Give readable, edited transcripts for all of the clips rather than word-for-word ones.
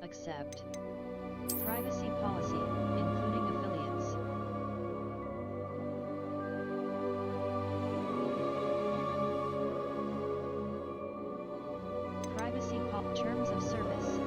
Accept. Privacy policy, including affiliates. Terms of service.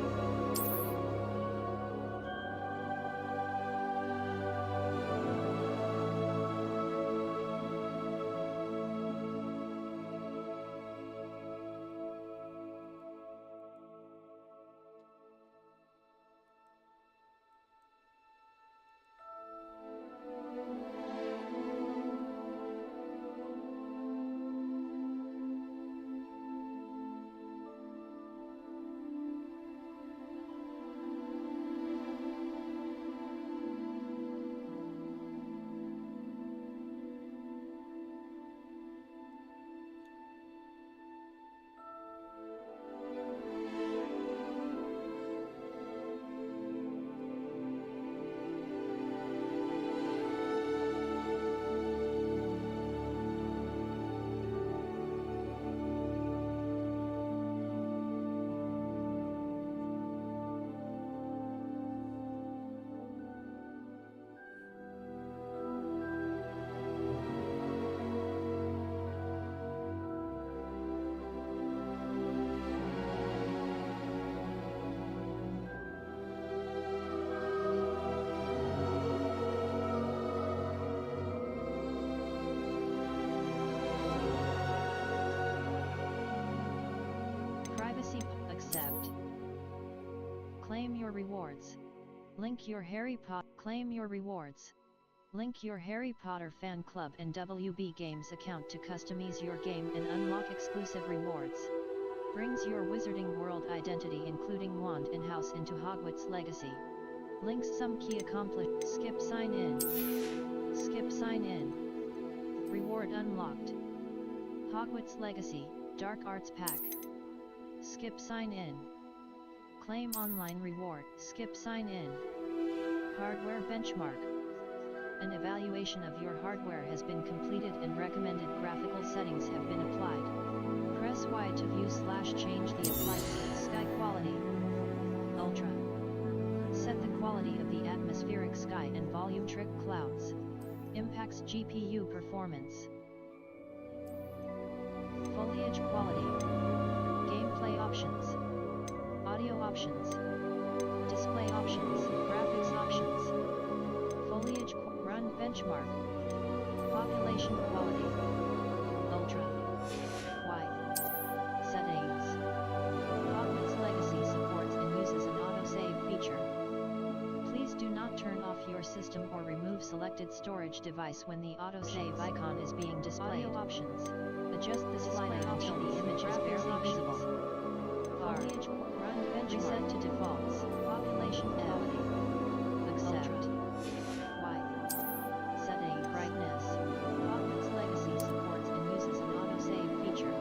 Accept. Claim your rewards. Link your Harry Potter. Claim your rewards. Link your Harry Potter fan club and WB Games account to customize your game and unlock exclusive rewards. Brings your Wizarding World identity including wand and house into Hogwarts Legacy. Links some key accomplished. Skip sign in. Skip sign in. Reward unlocked. Hogwarts Legacy, Dark Arts Pack. Skip sign in. Claim online reward. Skip sign in. Hardware benchmark. An evaluation of your hardware has been completed and recommended graphical settings have been applied. Press Y to view / change the applied sky quality. Ultra. Set the quality of the atmospheric sky and volumetric clouds. Impacts GPU performance. Foliage quality. Gameplay options. Audio options. Display options. Graphics options. Foliage run benchmark. Population quality. Ultra. Y. Settings. Hogwarts Legacy supports and uses an autosave feature. Please do not turn off your system or remove selected storage device when the autosave icon is being displayed. Audio options. Adjust the slider until the image is barely visible. Foliage run benchmark. Reset to defaults. Population quality. Accept. Y. Setting brightness. Hogwarts Legacy supports and uses an autosave feature.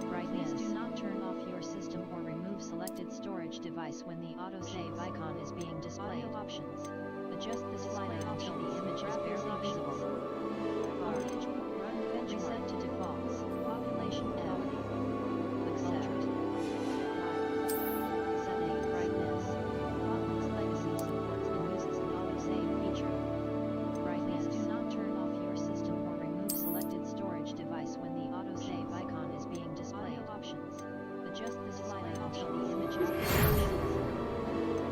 Brightness. Please do not turn off your system or remove selected storage device when the autosave icon is being displayed. Audio options. Adjust the slider until the image is barely visible. Foliage run benchmark. Reset to defaults. Population quality. Accept. Setting brightness. Hogwarts Legacy supports and uses an autosave feature. Brightness. Do not turn off your system or remove selected storage device when the autosave icon is being displayed. Audio options. Adjust the slider until the image is barely visible.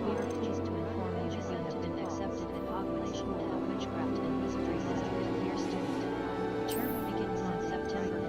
We are pleased to inform you that you have been accepted at Hogwarts School of Witchcraft and Wizardry as a fifth-year student. Term begins on September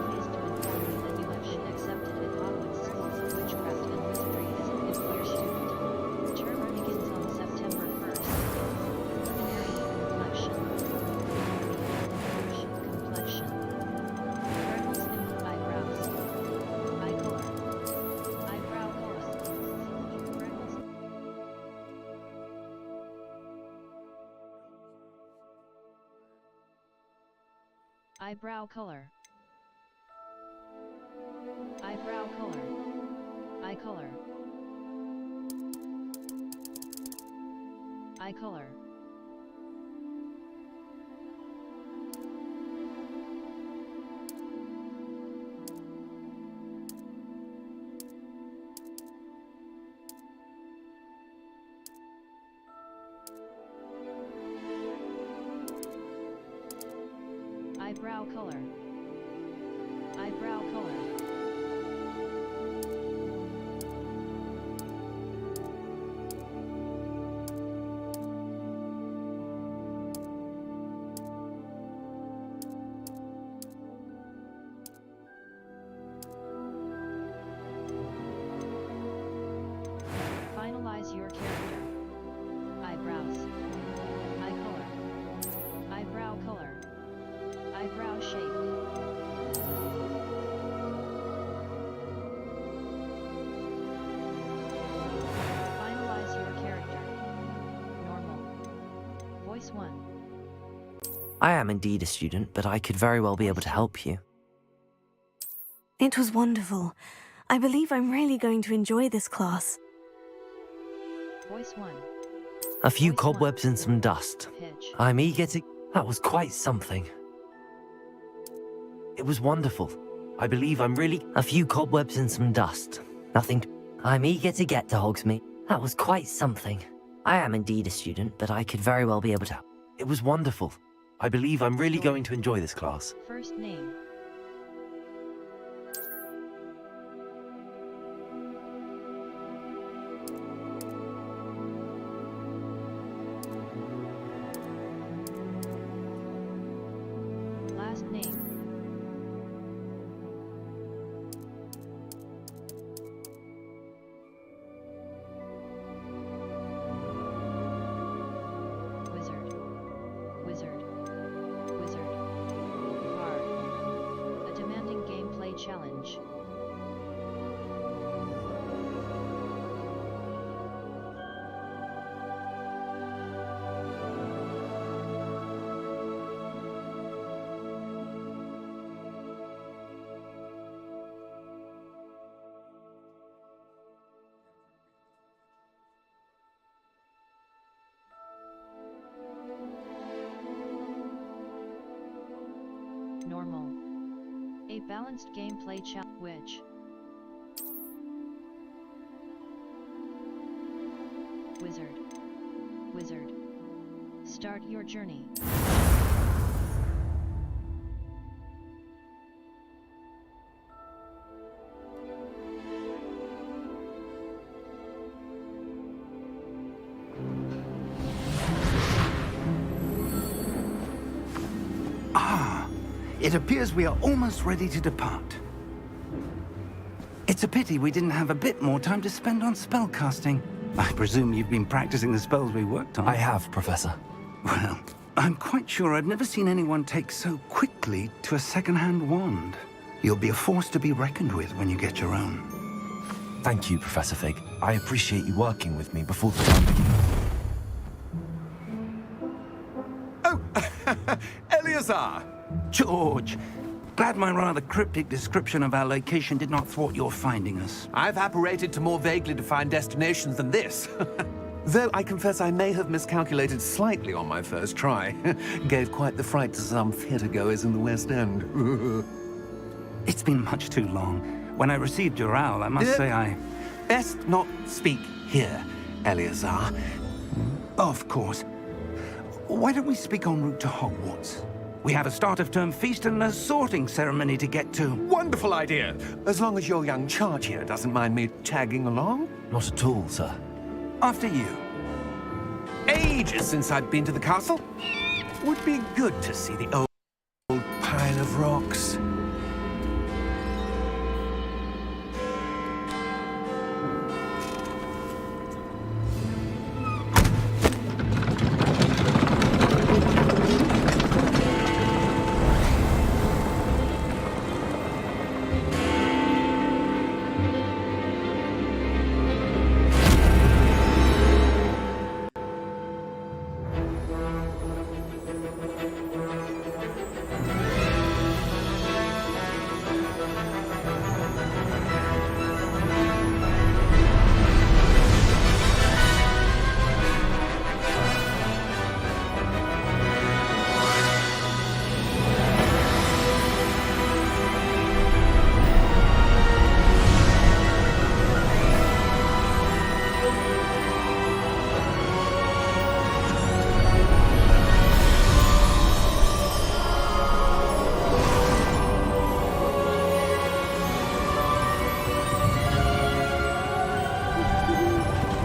pleased to inform you that you have been accepted at Hogwarts Schools of Witchcraft and Wizardry as a fifth-year student. Term begins on September 1st. Preliminary complexion. Freckles in the eyebrows. Eye color. Eyebrow color. Freckles. Eyebrow color. Eyebrow color. Eye color. Eye color. Eyebrow color. Eyebrow color. Finalize your character. Eyebrows. Eye color. Eyebrow color. Eyebrow shape. Finalize your character. Normal. Voice 1. I am indeed a student, but I could very well be able to help you. It was wonderful. I believe I'm really going to enjoy this class. Voice 1. A few Voice cobwebs 1. and some dust. Pitch. I'm eager to... That was quite something. It was wonderful. I believe I'm really... A few cobwebs and some dust. Nothing... I'm eager to get to Hogsmeade. That was quite something. I am indeed a student, but I could very well be able to... It was wonderful. I believe I'm really going to enjoy this class. First name. Last name. Wizard. Wizard. Wizard. Bard. A demanding gameplay challenge. Normal. A balanced gameplay challenge. Which? Wizard. Wizard. Start your journey. It appears we are almost ready to depart. It's a pity we didn't have a bit more time to spend on spellcasting. I presume you've been practicing the spells we worked on. I have, Professor. Well, I'm quite sure I've never seen anyone take so quickly to a second-hand wand. You'll be a force to be reckoned with when you get your own. Thank you, Professor Fig. I appreciate you working with me before the time begins. Oh, Eleazar! George, glad my rather cryptic description of our location did not thwart your finding us. I've apparated to more vaguely defined destinations than this. Though I confess I may have miscalculated slightly on my first try. Gave quite the fright to some theatre-goers in the West End. It's been much too long. When I received your owl, I must say I... Best not speak here, Eleazar. Of course. Why don't we speak en route to Hogwarts? We have a start-of-term feast and a sorting ceremony to get to. Wonderful idea! As long as your young charge here doesn't mind me tagging along. Not at all, sir. After you. Ages since I'd been to the castle. Would be good to see the old pile of rocks.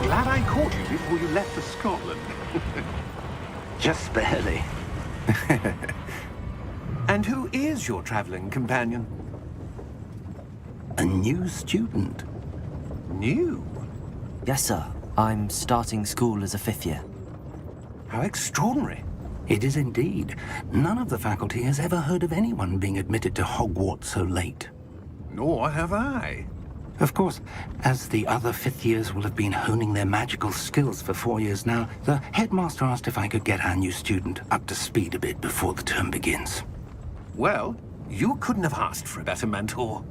Glad I caught you before you left for Scotland. Just barely. And who is your traveling companion? A new student. New? Yes, sir. I'm starting school as a 5th year. How extraordinary. It is indeed. None of the faculty has ever heard of anyone being admitted to Hogwarts so late. Nor have I. Of course, as the other 5th years will have been honing their magical skills for 4 years now, the headmaster asked if I could get our new student up to speed a bit before the term begins. Well, you couldn't have asked for a better mentor.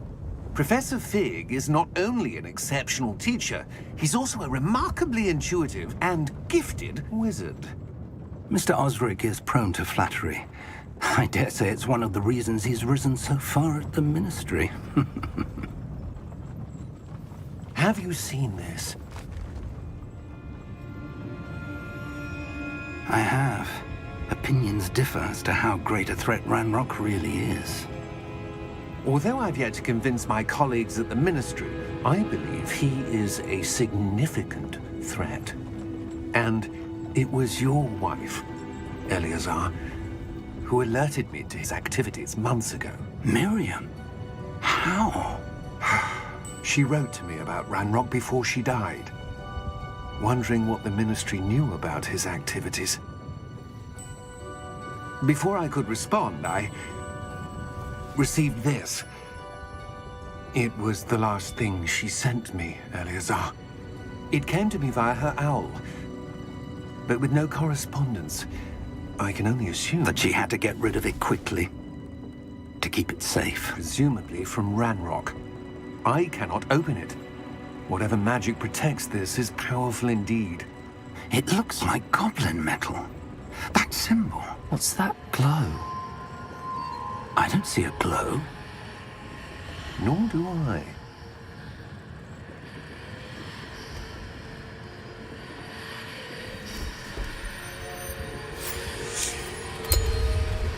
Professor Fig is not only an exceptional teacher, he's also a remarkably intuitive and gifted wizard. Mr. Osric is prone to flattery. I dare say it's one of the reasons he's risen so far at the Ministry. Have you seen this? I have. Opinions differ as to how great a threat Ranrock really is. Although I've yet to convince my colleagues at the Ministry, I believe he is a significant threat. And it was your wife, Eleazar, who alerted me to his activities months ago. Miriam? How? She wrote to me about Ranrock before she died, wondering what the Ministry knew about his activities. Before I could respond, I received this. It was the last thing she sent me, Eleazar. It came to me via her owl, but with no correspondence. I can only assume That she had to get rid of it quickly. To keep it safe. presumably from Ranrock. I cannot open it. Whatever magic protects this is powerful indeed. It looks like goblin metal. That symbol. What's that glow? I don't see a glow. Nor do I.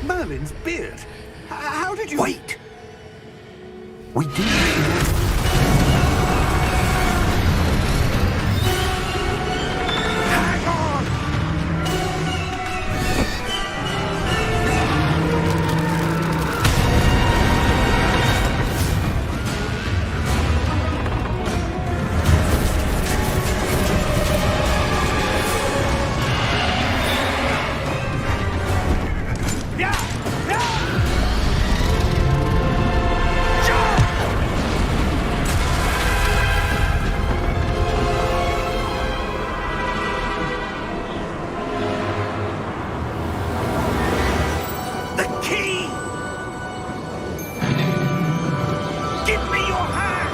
Merlin's beard. How did you... Wait! We do... Hang on! The key! Give me your hand!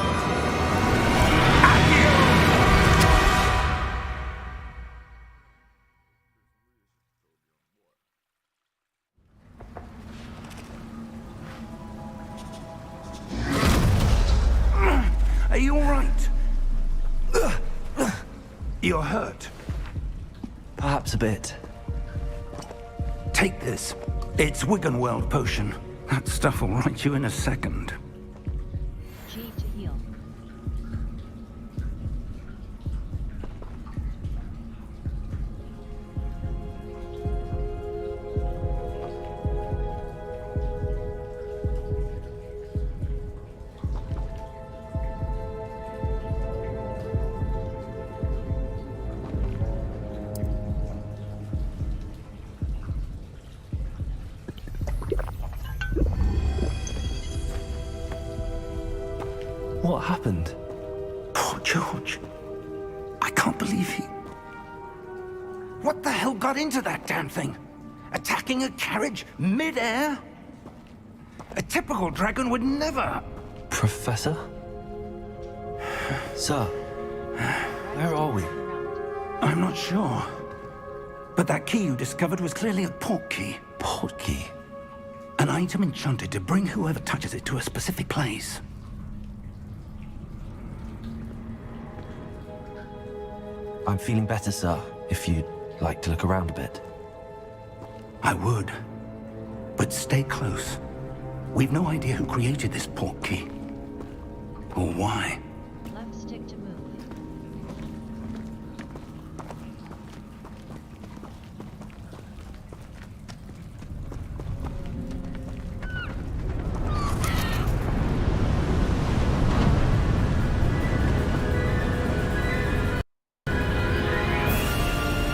Are you all right? You're hurt. Perhaps a bit. Take this. It's Wiggenweld potion. That stuff will right you in a second. G to heal. happened? Poor George. I can't believe he... What the hell got into that damn thing? Attacking a carriage mid-air? A typical dragon would never... Professor? Sir, where are we? I'm not sure. But that key you discovered was clearly a port key. Port key? An item enchanted to bring whoever touches it to a specific place. I'm feeling better, sir, if you'd like to look around a bit. I would. But stay close. We've no idea who created this port key. Or why. Left stick to move.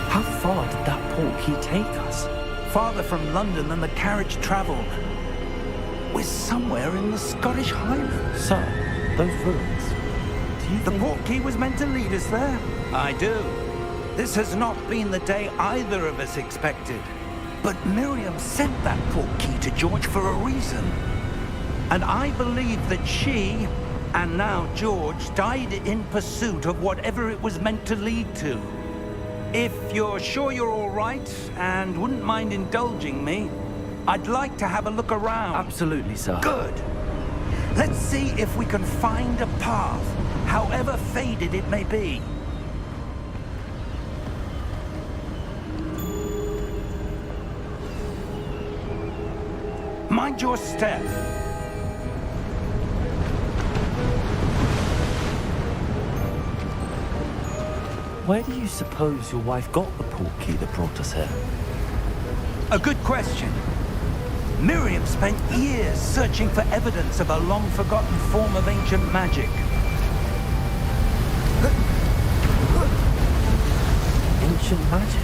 How far did that port key take us? Farther from London than the carriage traveled. We're somewhere in the Scottish Highlands. Sir, those ruins. Do you The think... port key was meant to lead us there? I do. This has not been the day either of us expected. But Miriam sent that port key to George for a reason. And I believe that she, and now George, died in pursuit of whatever it was meant to lead to. If you're sure you're all right, and wouldn't mind indulging me, I'd like to have a look around. Absolutely, sir. Good. Let's see if we can find a path, however faded it may be. Mind your step. Where do you suppose your wife got the port key that brought us here? A good question. Miriam spent years searching for evidence of a long-forgotten form of ancient magic. Ancient magic?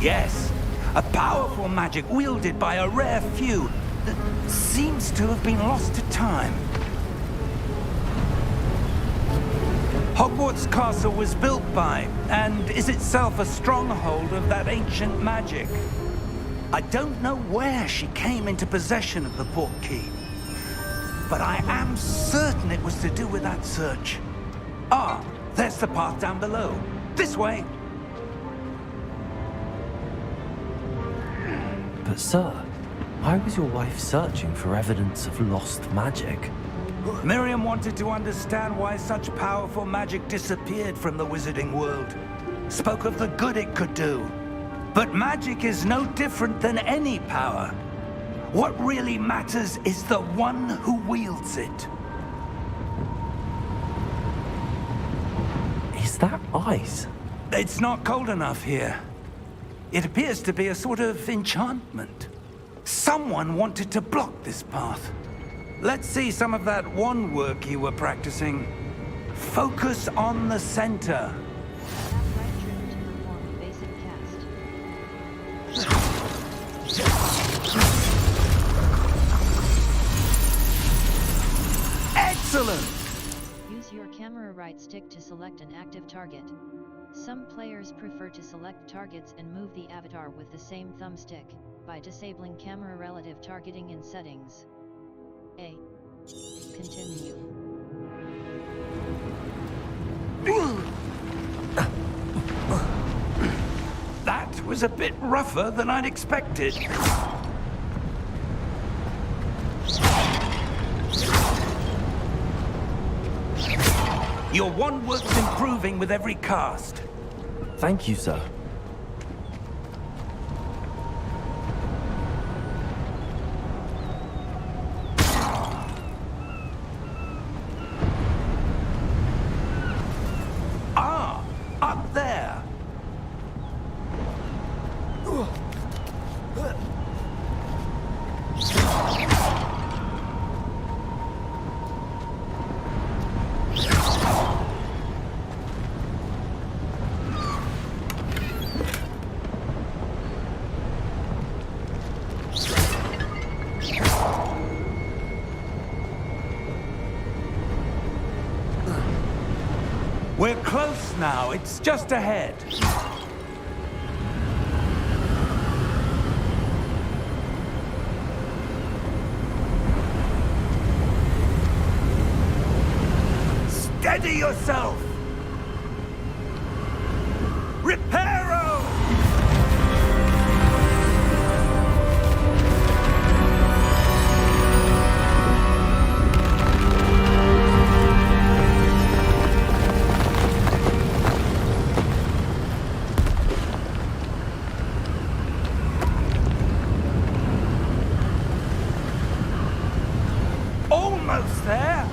Yes, a powerful magic wielded by a rare few that seems to have been lost to time. Hogwarts Castle was built by, and is itself a stronghold of that ancient magic. I don't know where she came into possession of the port key, but I am certain it was to do with that search. Ah, there's the path down below. This way. But sir, why was your wife searching for evidence of lost magic? Miriam wanted to understand why such powerful magic disappeared from the wizarding world. Spoke of the good it could do. But magic is no different than any power. What really matters is the one who wields it. Is that ice? It's not cold enough here. It appears to be a sort of enchantment. Someone wanted to block this path. Let's see some of that wand work you were practicing. Focus on the center. Tap right trigger to perform a basic cast. Excellent! Use your camera right stick to select an active target. Some players prefer to select targets and move the avatar with the same thumbstick, by disabling camera relative targeting in settings. A. Continue. That was a bit rougher than I'd expected. Your wand work's improving with every cast. Thank you, sir. Ah, up there. We're close now. It's just ahead. Steady yourself! Reparo! Almost there!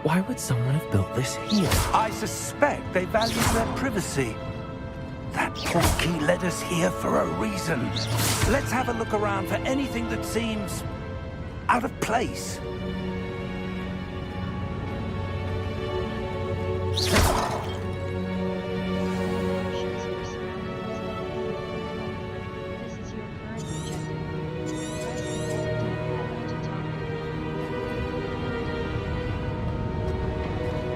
Why would someone have built this here? I suspect they value their privacy. That portkey led us here for a reason. Let's have a look around for anything that seems out of place. Options for surroundings. This is your current objective. Press the D-pad to talk.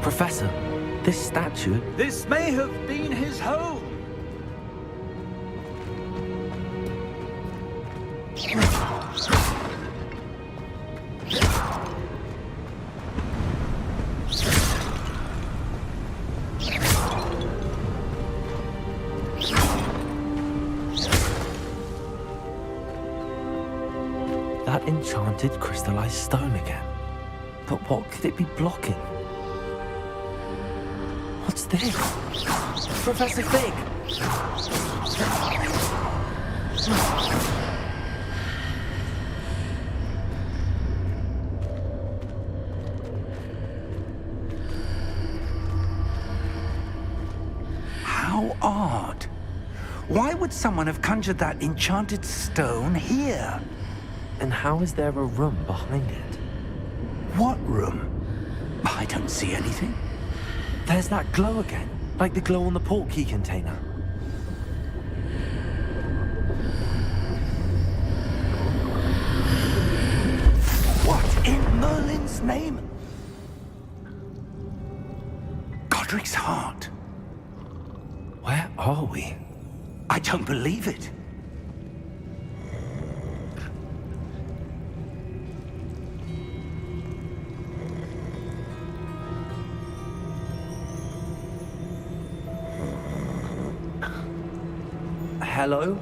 Professor, this statue... This may have been his home. That enchanted crystallized stone again. But what could it be blocking? What's this? Professor Fig! How odd. Why would someone have conjured that enchanted stone here? And how is there a room behind it? What room? I don't see anything. There's that glow again, like the glow on the portkey container. What in Merlin's name? Godric's heart. Where are we? I don't believe it. Hello?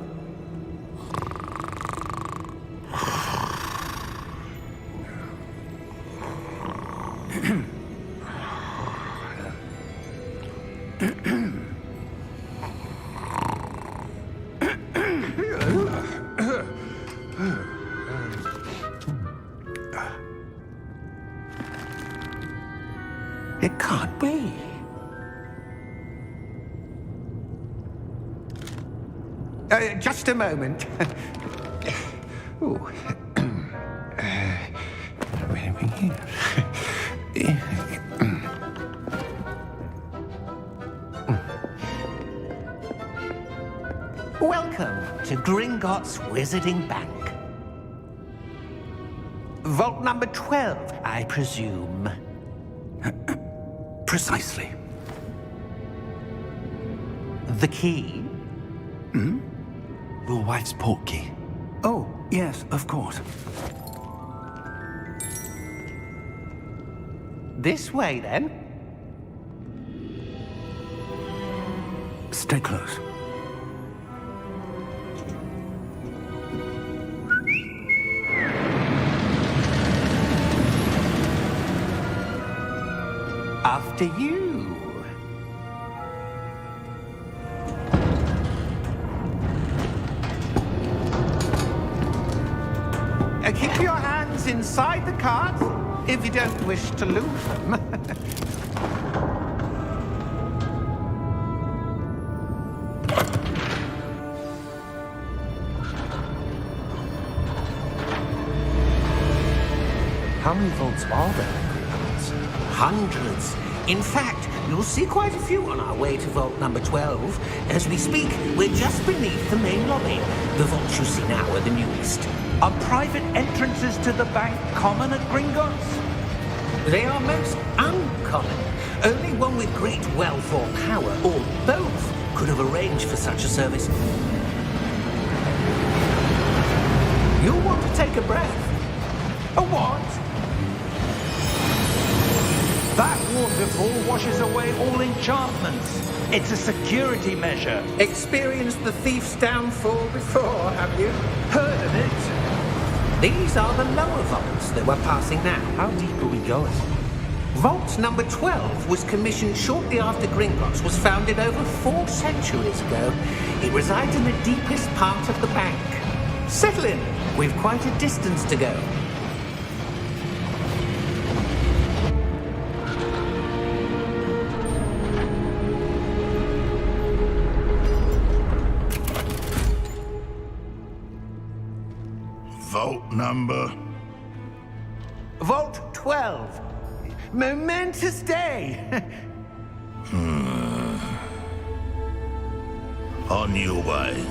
It can't be. Just a moment. Ooh. Where are we here? Welcome to Gringotts Wizarding Bank. Vault number 12, I presume. Precisely. The key? Your wife's portkey. Oh, yes, of course. This way, then. Stay close. After you. Keep your hands inside the cart if you don't wish to lose them. How many vaults are there in Greenhouse? Hundreds. In fact, you'll see quite a few on our way to vault number 12. As we speak, we're just beneath the main lobby. The vaults you see now are the newest. Are private entrances to the bank common at Gringotts? They are most uncommon. Only one with great wealth or power, or both, could have arranged for such a service. You'll want to take a breath. A what? That waterfall washes away all enchantments. It's a security measure. Experienced the thief's downfall before, have you? Heard of it? These are the lower vaults that we're passing now. How deep are we going? Vault number 12 was commissioned shortly after Gringotts was founded over 4 centuries ago. It resides in the deepest part of the bank. Settle in. We've quite a distance to go. Vault number? Vault 12. Momentous day. On your way.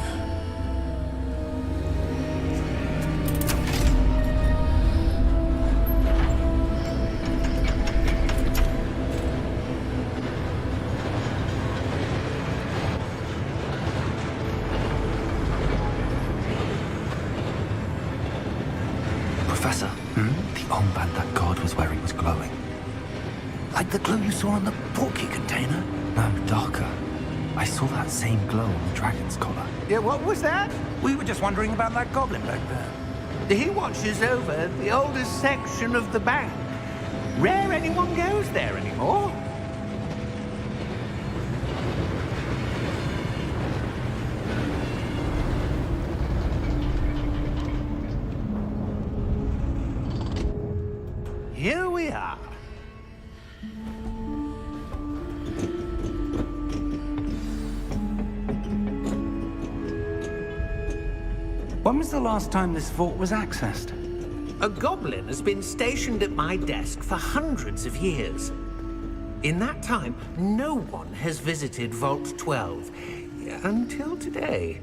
Professor, the armband that guard was wearing was glowing. Like the glow you saw on the portkey container? No, darker. I saw that same glow on the dragon's collar. Yeah, what was that? We were just wondering about that goblin back there. He watches over the oldest section of the bank. Rare anyone goes there anymore. Here we are. When was the last time this vault was accessed? A goblin has been stationed at my desk for hundreds of years. In that time, no one has visited Vault 12 until today.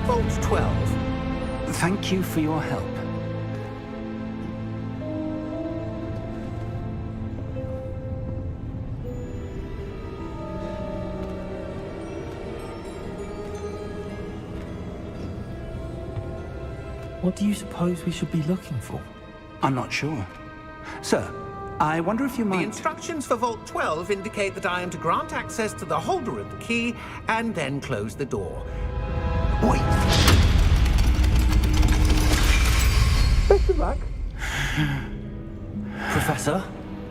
Vault 12. Thank you for your help. What do you suppose we should be looking for? I'm not sure. Sir, I wonder if you The might... instructions for Vault 12 indicate that I am to grant access to the holder of the key and then close the door. Wait! Best of luck. Professor?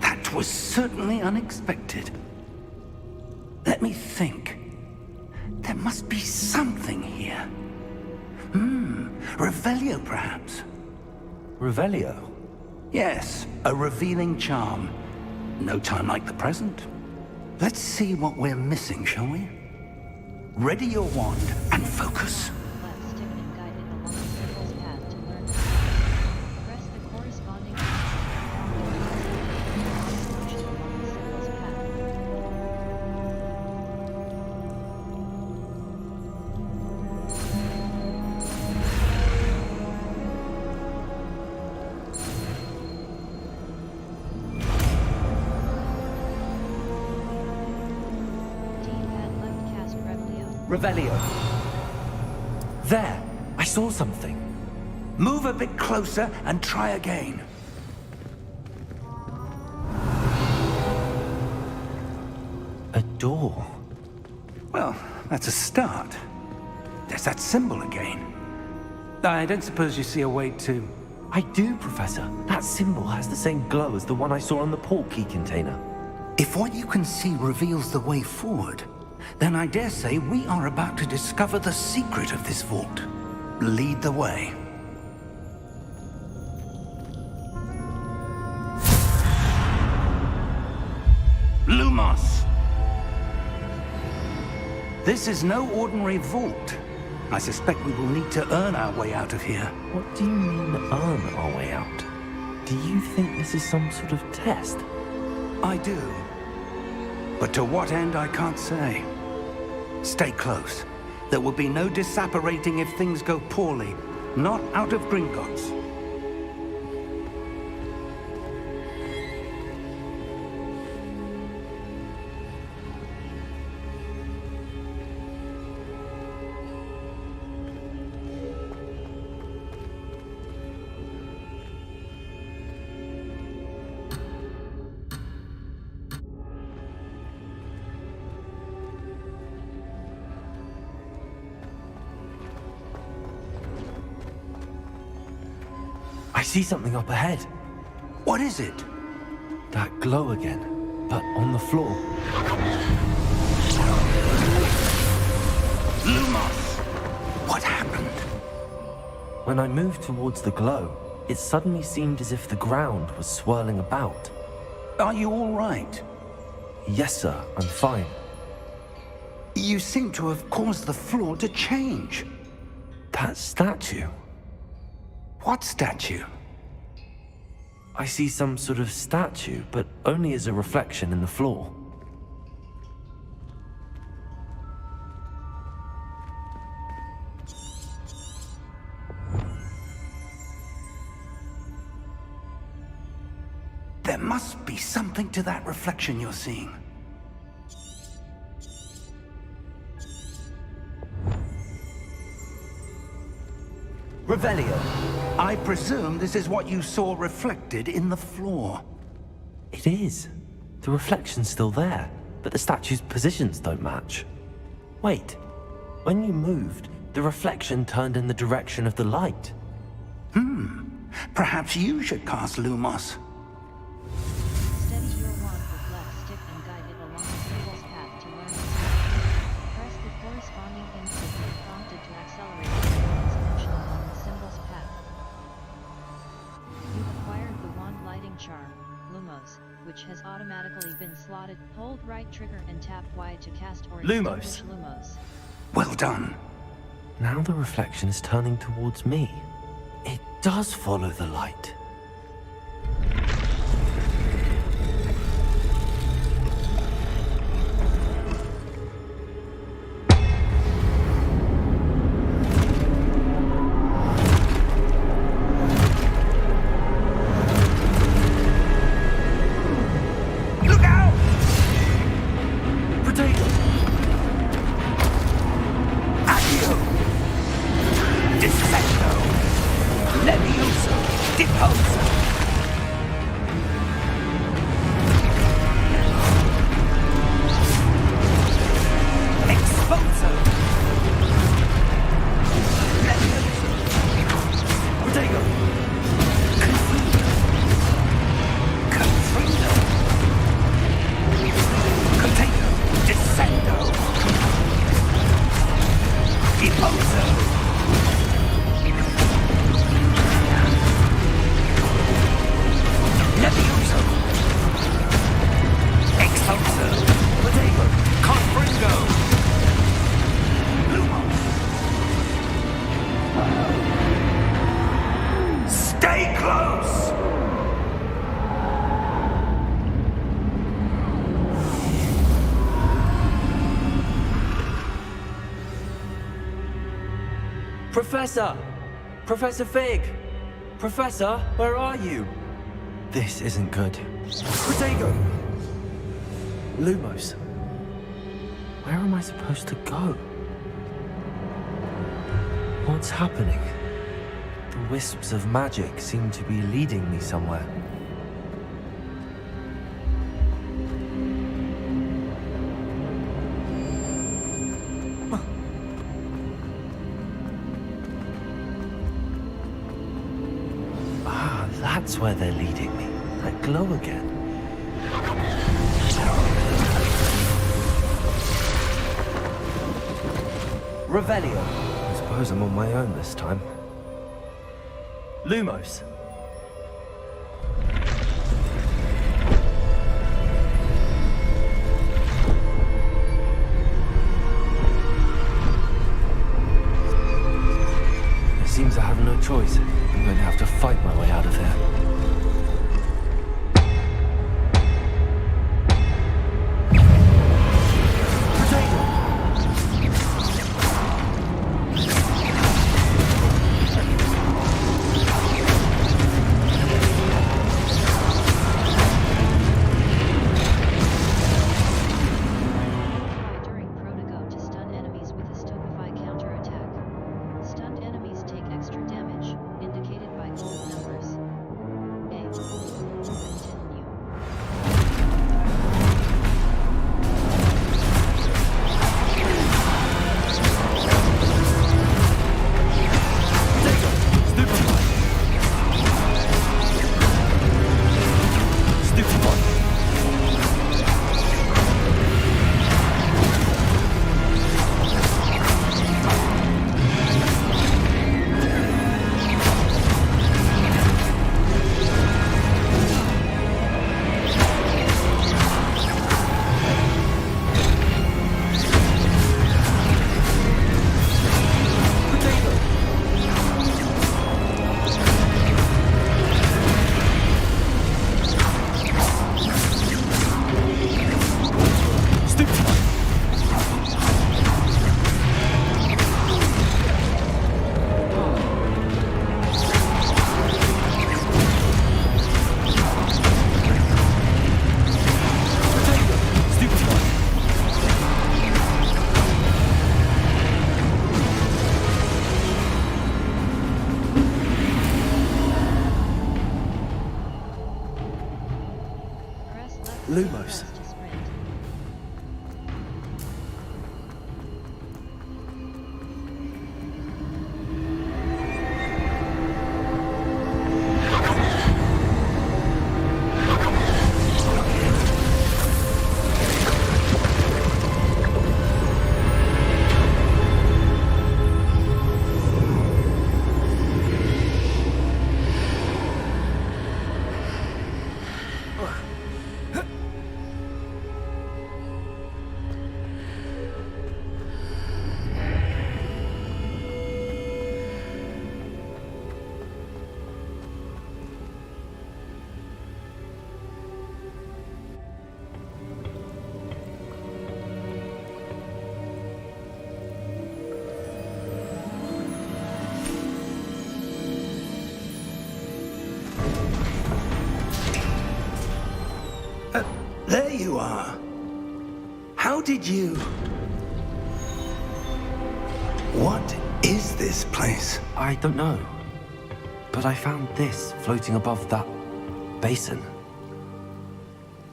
That was certainly unexpected. Let me think. There must be something here. Revelio, perhaps? Revelio? Yes, a revealing charm. No time like the present. Let's see what we're missing, shall we? Ready your wand and focus. Left stick and guide it along the circle's path to learn. Press the corresponding selection along the circle's path. D-pad left cast Revelio. Revelio. There! I saw something. Move a bit closer and try again. A door. Well, that's a start. There's that symbol again. I don't suppose you see a way to... I do, Professor. That symbol has the same glow as the one I saw on the portkey container. If what you can see reveals the way forward, then I dare say we are about to discover the secret of this vault. Lead the way. Lumos! This is no ordinary vault. I suspect we will need to earn our way out of here. What do you mean, earn our way out? Do you think this is some sort of test? I do. But to what end, I can't say. Stay close. There will be no disapparating if things go poorly. Not out of Gringotts. I see something up ahead. What is it? That glow again, but on the floor. Lumos! What happened? When I moved towards the glow, it suddenly seemed as if the ground was swirling about. Are you all right? Yes, sir, I'm fine. You seem to have caused the floor to change. That statue. What statue? I see some sort of statue, but only as a reflection in the floor. There must be something to that reflection you're seeing. Revelio, I presume this is what you saw reflected in the floor. It is. The reflection's still there, but the statue's positions don't match. Wait, when you moved, the reflection turned in the direction of the light. Perhaps you should cast Lumos. Steady your wand with left stick and guide it along the symbol's path to learn its meaning. Press the corresponding input when prompted to accelerate its motion along the symbol's path. You've acquired the wand lighting charm, Lumos, which has automatically been slotted. Hold right trigger and tap Y to cast or extinguish Lumos. Well done. Now the reflection is turning towards me. It does follow the light. Look out! Potato! Accio! Dissecto! Levioso! Deposo! Exposo! Levioso! Potato! Confundo! Confundo! Potato! Dissecto! Deposo! Levioso! Exposo! Potato! Confringo! Lumos! Stay close! Professor! Professor Fig! Professor, where are you? This isn't good. Protego! Lumos. Where am I supposed to go? What's happening? The wisps of magic seem to be leading me somewhere. That's where they're leading me. That glow again. Revelio. I suppose I'm on my own this time. Lumos. no choice. I'm going to have to fight my way out of here. During Protogo to stun enemies with a stupefy counterattack. Stunned enemies take extra damage, indicated by gold numbers. A. Continue. Press left Lumos. press to sprint. There you are. How did you... What is this place? I don't know. But I found this floating above that basin.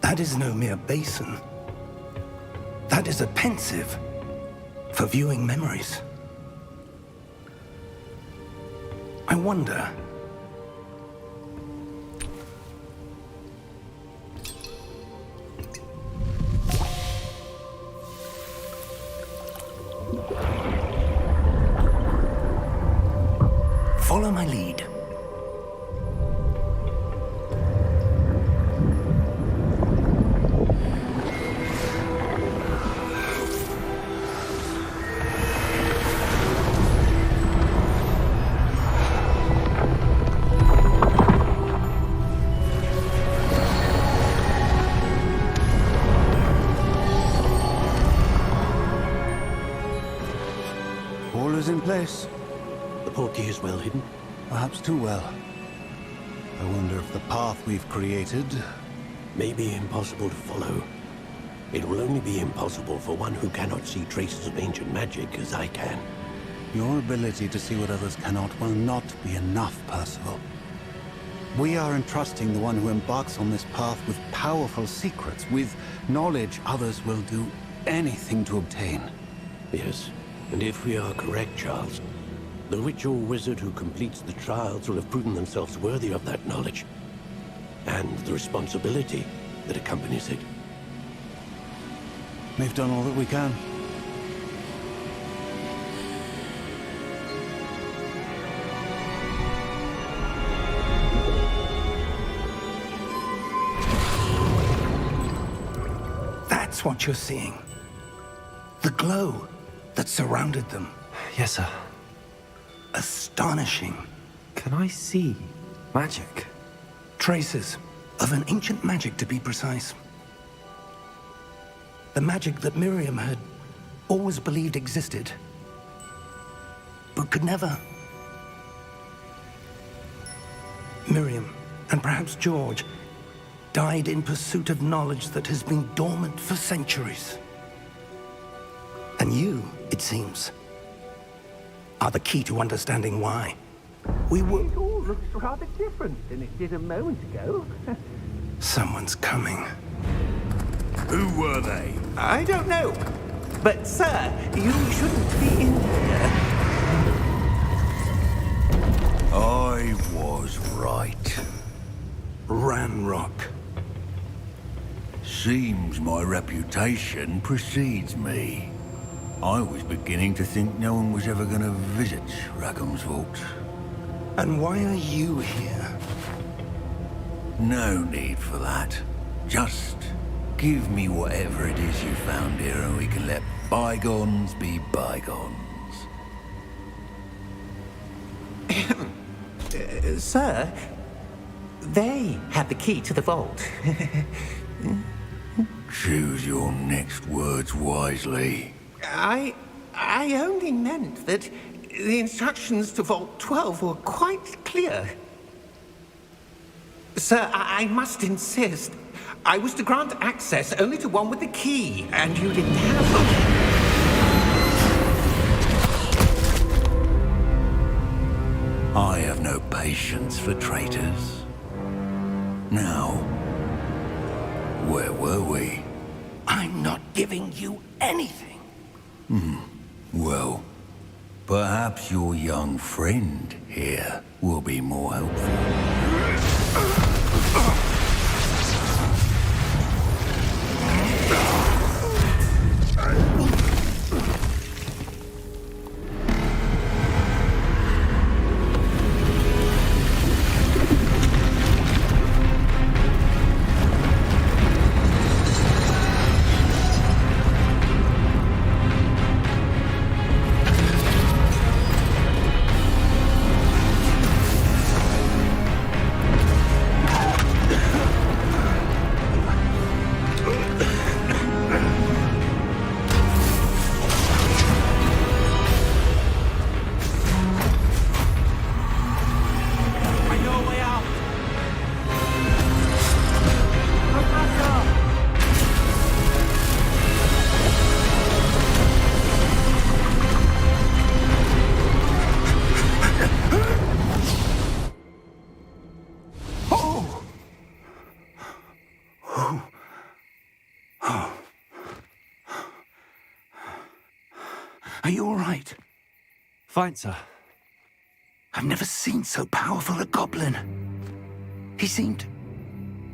That is no mere basin. That is a pensive for viewing memories. I wonder... Follow my lead. All is in place. The portkey is well hidden. Perhaps too well. I wonder if the path we've created... May be impossible to follow. It will only be impossible for one who cannot see traces of ancient magic as I can. Your ability to see what others cannot will not be enough, Percival. We are entrusting the one who embarks on this path with powerful secrets, with knowledge others will do anything to obtain. Yes, and if we are correct, Charles, the witch or wizard who completes the trials will have proven themselves worthy of that knowledge, and the responsibility that accompanies it. We've done all that we can. That's what you're seeing. The glow that surrounded them. Yes, sir. Astonishing. Can I see magic? Traces of an ancient magic, to be precise. The magic that Miriam had always believed existed, but could never. Miriam, and perhaps George, died in pursuit of knowledge that has been dormant for centuries. And you, it seems, are the key to understanding why. We were... It all looks rather different than it did a moment ago. Someone's coming. Who were they? I don't know. But, sir, you shouldn't be in here. I was right. Ranrock. Seems my reputation precedes me. I was beginning to think no one was ever going to visit Rackham's vault. And why are you here? No need for that. Just give me whatever it is you found here and we can let bygones be bygones. Sir, they have the key to the vault. Choose your next words wisely. I only meant that the instructions to Vault 12 were quite clear. Sir, I must insist. I was to grant access only to one with the key, and you didn't have them. I have no patience for traitors. Now, where were we? I'm not giving you anything. Well, perhaps your young friend here will be more helpful. Are you all right? Fine, sir. I've never seen so powerful a goblin. He seemed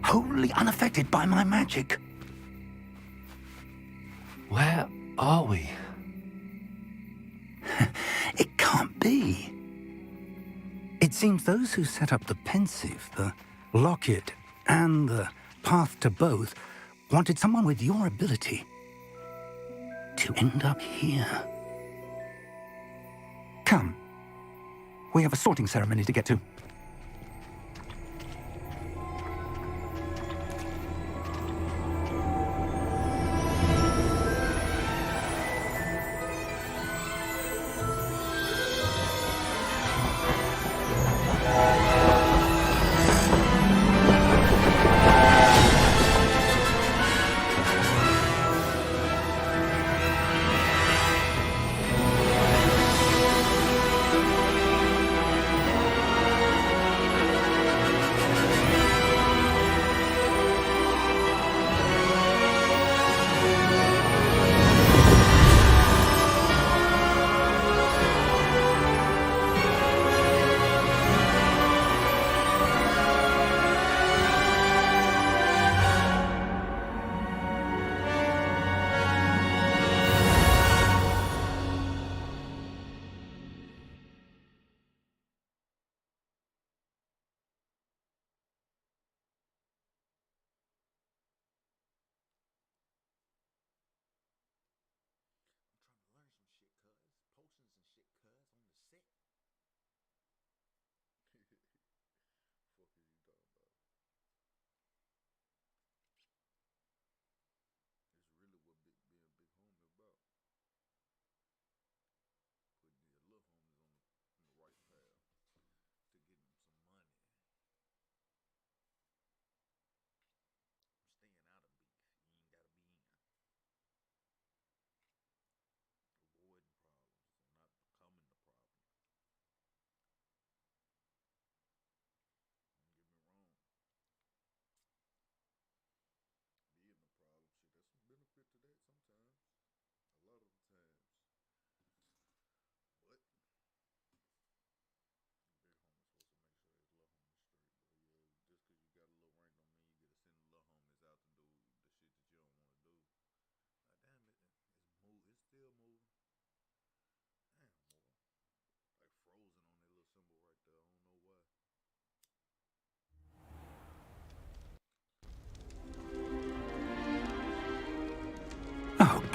wholly unaffected by my magic. Where are we? It can't be. It seems those who set up the pensive, the locket, and the path to both wanted someone with your ability to end up here. Come. We have a sorting ceremony to get to.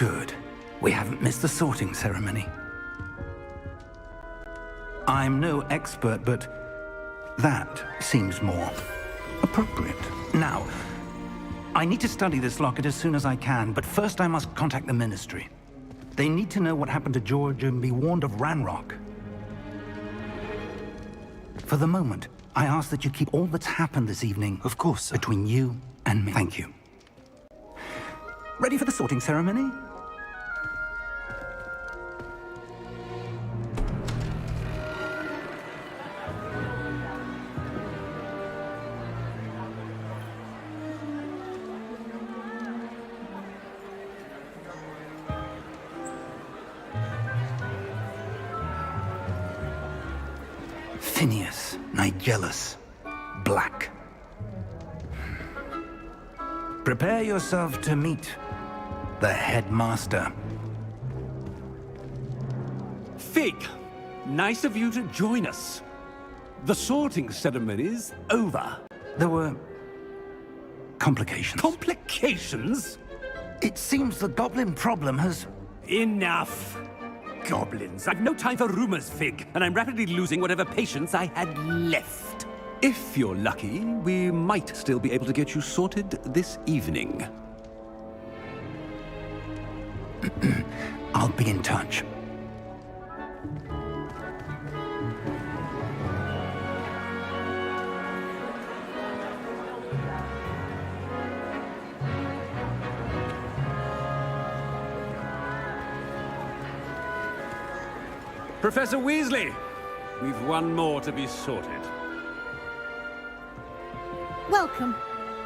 Good. We haven't missed the sorting ceremony. I'm no expert, but that seems more appropriate. Now, I need to study this locket as soon as I can, but first I must contact the Ministry. They need to know what happened to George and be warned of Ranrock. For the moment, I ask that you keep all that's happened this evening... Of course, sir. ...between you and me. Thank you. Ready for the sorting ceremony? Phineas, Nigellus, Black. Prepare yourself to meet the headmaster. Fig, nice of you to join us. The sorting ceremony's over. There were complications. Complications? It seems the goblin problem has... Enough. Goblins. I've no time for rumors, Fig, and I'm rapidly losing whatever patience I had left. If you're lucky, we might still be able to get you sorted this evening. I'll be in touch. Professor Weasley, we've one more to be sorted. Welcome.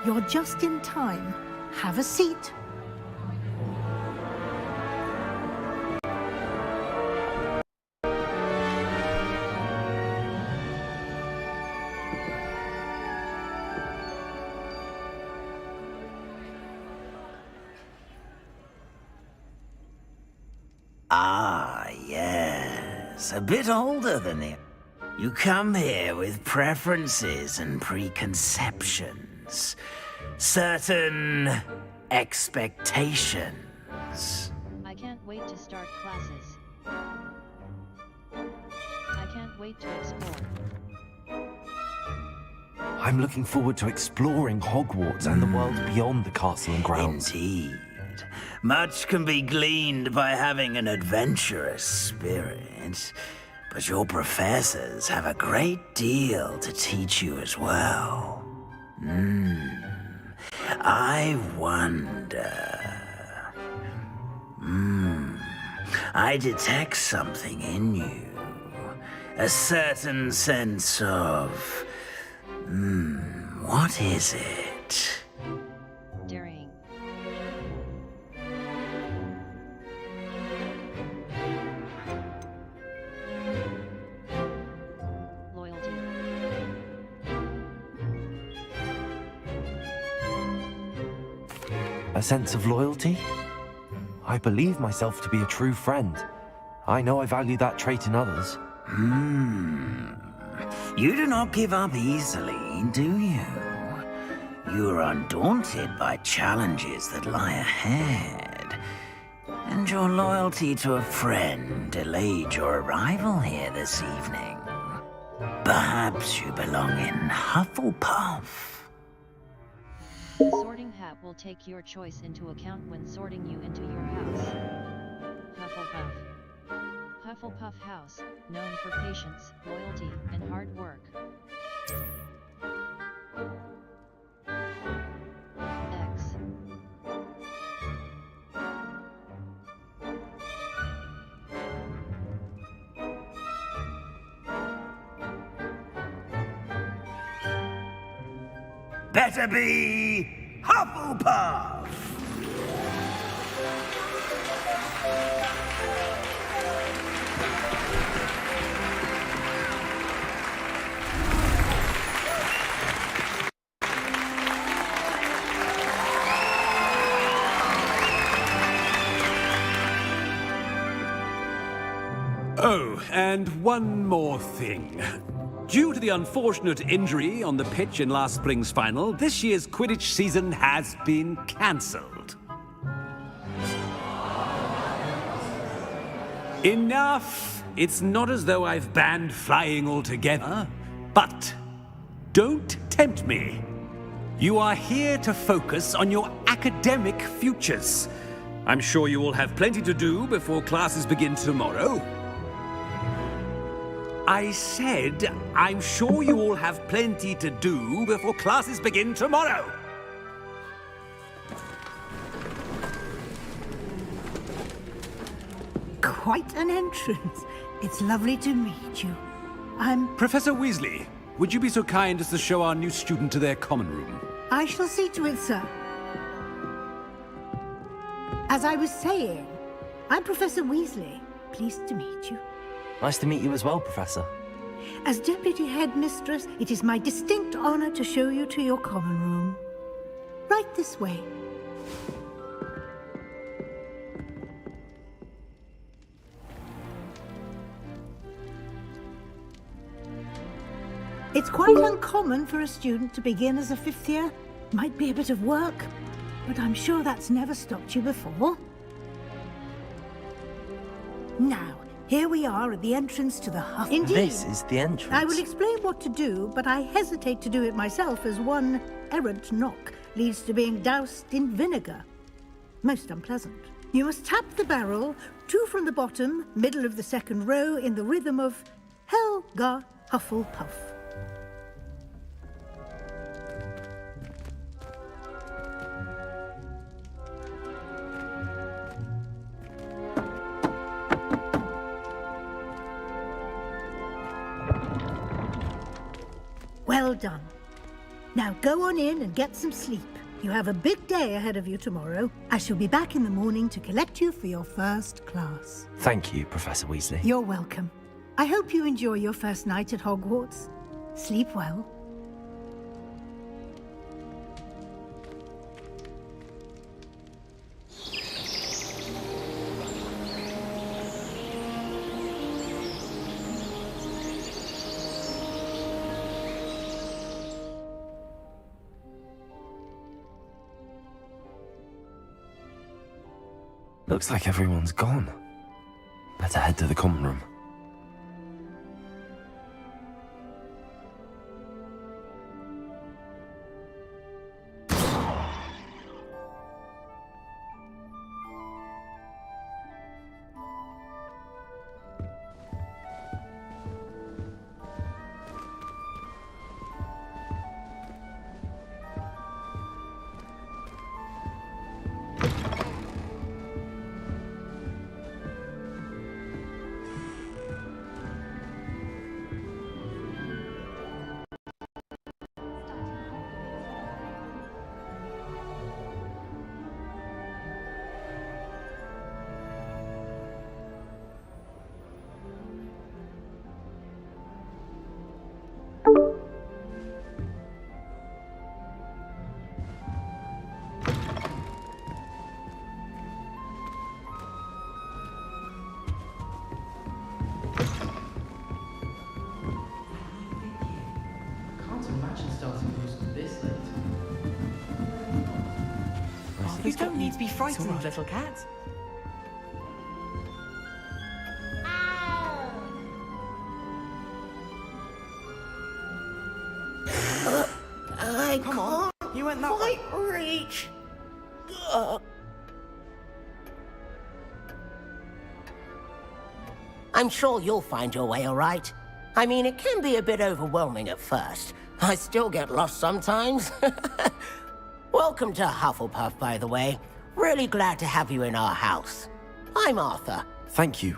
You're just in time. Have a seat. Ah, yes. A bit older than him. You come here with preferences and preconceptions. Certain expectations. I can't wait to start classes. I can't wait to explore. I'm looking forward to exploring Hogwarts and the world beyond the castle and grounds. Indeed. Much can be gleaned by having an adventurous spirit, but your professors have a great deal to teach you as well. I wonder... I detect something in you. A certain sense of... what is it? Daring. Loyalty. A sense of loyalty? I believe myself to be a true friend. I know I value that trait in others. You do not give up easily, do you? You are undaunted by challenges that lie ahead. And your loyalty to a friend delayed your arrival here this evening. Perhaps you belong in Hufflepuff. The sorting hat will take your choice into account when sorting you into your house. Hufflepuff. Hufflepuff House, known for patience, loyalty, and hard work. X. Better be Hufflepuff! Oh, and one more thing. Due to the unfortunate injury on the pitch in last spring's final, this year's Quidditch season has been cancelled. Enough! It's not as though I've banned flying altogether, but don't tempt me. You are here to focus on your academic futures. I'm sure you will have plenty to do before classes begin tomorrow. I said, I'm sure you all have plenty to do before classes begin tomorrow. Quite an entrance. It's lovely to meet you. I'm... Professor Weasley, would you be so kind as to show our new student to their common room? I shall see to it, sir. As I was saying, I'm Professor Weasley. Pleased to meet you. Nice to meet you as well, Professor. As Deputy Headmistress, it is my distinct honor to show you to your common room. Right this way. It's quite uncommon for a student to begin as a fifth year. Might be a bit of work, but I'm sure that's never stopped you before. Now, here we are at the entrance to the Huff. Indeed. This is the entrance. I will explain what to do, but I hesitate to do it myself as one errant knock leads to being doused in vinegar. Most unpleasant. You must tap the barrel, 2 from the bottom, middle of the second row, in the rhythm of Helga Hufflepuff. Well done. Now go on in and get some sleep. You have a big day ahead of you tomorrow. I shall be back in the morning to collect you for your first class. Thank you, Professor Weasley. You're welcome. I hope you enjoy your first night at Hogwarts. Sleep well. Looks like everyone's gone. Better head to the common room. You don't need to be frightened, little cat. I Come on, you went that way. can't reach. I'm sure you'll find your way all right. I mean, it can be a bit overwhelming at first. I still get lost sometimes. Welcome to Hufflepuff, by the way. Really glad to have you in our house. I'm Arthur. Thank you.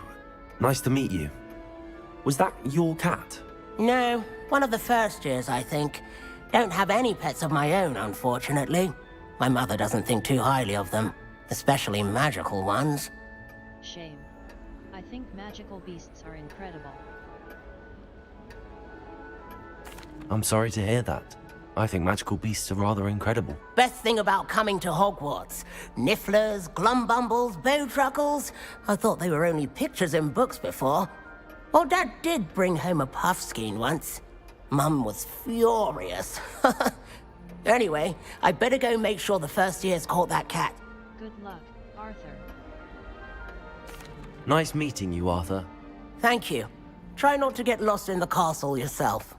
Nice to meet you. Was that your cat? No, one of the first years, I think. Don't have any pets of my own, unfortunately. My mother doesn't think too highly of them, especially magical ones. Shame. I think magical beasts are incredible. I'm sorry to hear that. I think magical beasts are rather incredible. Best thing about coming to Hogwarts. Nifflers, glumbumbles, bowtruckles. I thought they were only pictures in books before. Well, Dad did bring home a puffskein once. Mum was furious. Anyway, I better go make sure the first year's caught that cat. Good luck, Arthur. Nice meeting you, Arthur. Thank you. Try not to get lost in the castle yourself.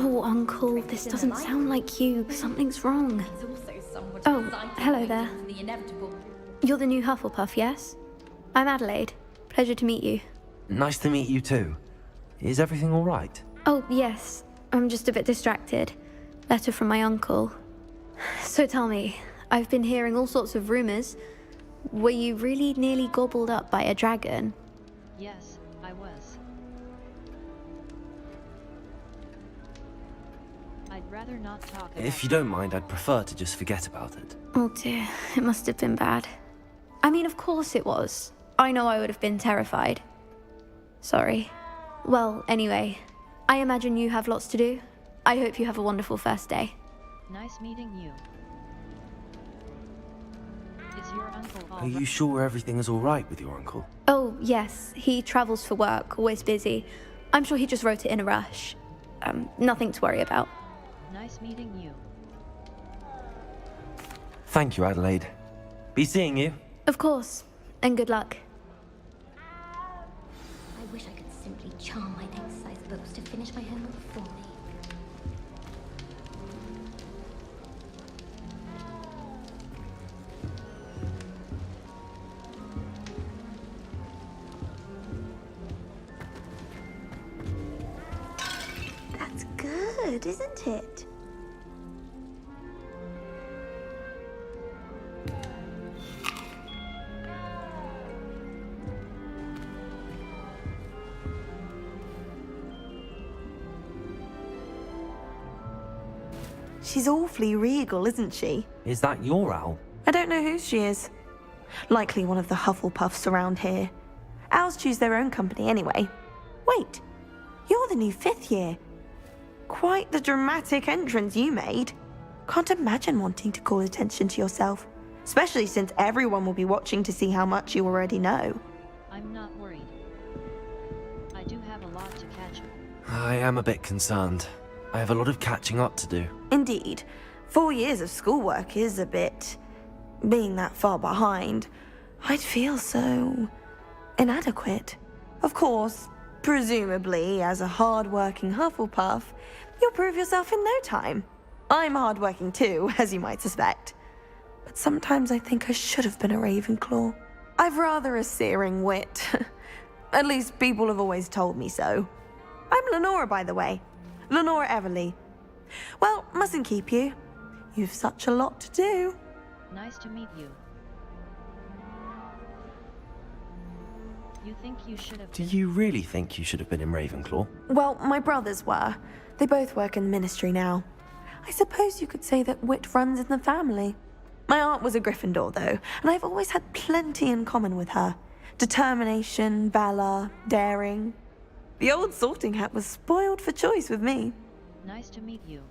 Oh, Uncle, this doesn't sound like you. Something's wrong. Oh, hello there. You're the new Hufflepuff, yes? I'm Adelaide. Pleasure to meet you. Nice to meet you too. Is everything all right? Oh, yes. I'm just a bit distracted. Letter from my uncle. So tell me, I've been hearing all sorts of rumors. Were you really nearly gobbled up by a dragon? Yes, I was. I'd rather not talk about If you don't mind, I'd prefer to just forget about it. Oh dear, it must have been bad. I mean, of course it was. I know I would have been terrified. Sorry. Well, anyway, I imagine you have lots to do. I hope you have a wonderful first day. Nice meeting you. Is your uncle all Are you sure everything is all right with your uncle? Oh, yes. He travels for work, always busy. I'm sure he just wrote it in a rush. Nothing to worry about. Nice meeting you. Thank you, Adelaide. Be seeing you. Of course. And good luck. I wish I could simply charm my exercise books to finish my homework for me. That's good, isn't it? She's awfully regal, isn't she? Is that your owl? I don't know who she is. Likely one of the Hufflepuffs around here. Owls choose their own company anyway. Wait, you're the new 5th year. Quite the dramatic entrance you made. Can't imagine wanting to call attention to yourself, especially since everyone will be watching to see how much you already know. I'm not worried. I do have a lot to catch up. I am a bit concerned. I have a lot of catching up to do. Indeed. 4 years of schoolwork is a bit... Being that far behind, I'd feel so... inadequate. Of course, presumably, as a hard-working Hufflepuff, you'll prove yourself in no time. I'm hard-working too, as you might suspect. But sometimes I think I should have been a Ravenclaw. I've rather a searing wit. At least people have always told me so. I'm Lenora, by the way. Lenora Everly. Well, mustn't keep you. You've such a lot to do. Nice to meet you. You think you should have... Do you really think you should have been in Ravenclaw? Well, my brothers were. They both work in the ministry now. I suppose you could say that wit runs in the family. My aunt was a Gryffindor, though, and I've always had plenty in common with her. Determination, valor, daring. The old sorting hat was spoiled for choice with me. Nice to meet you.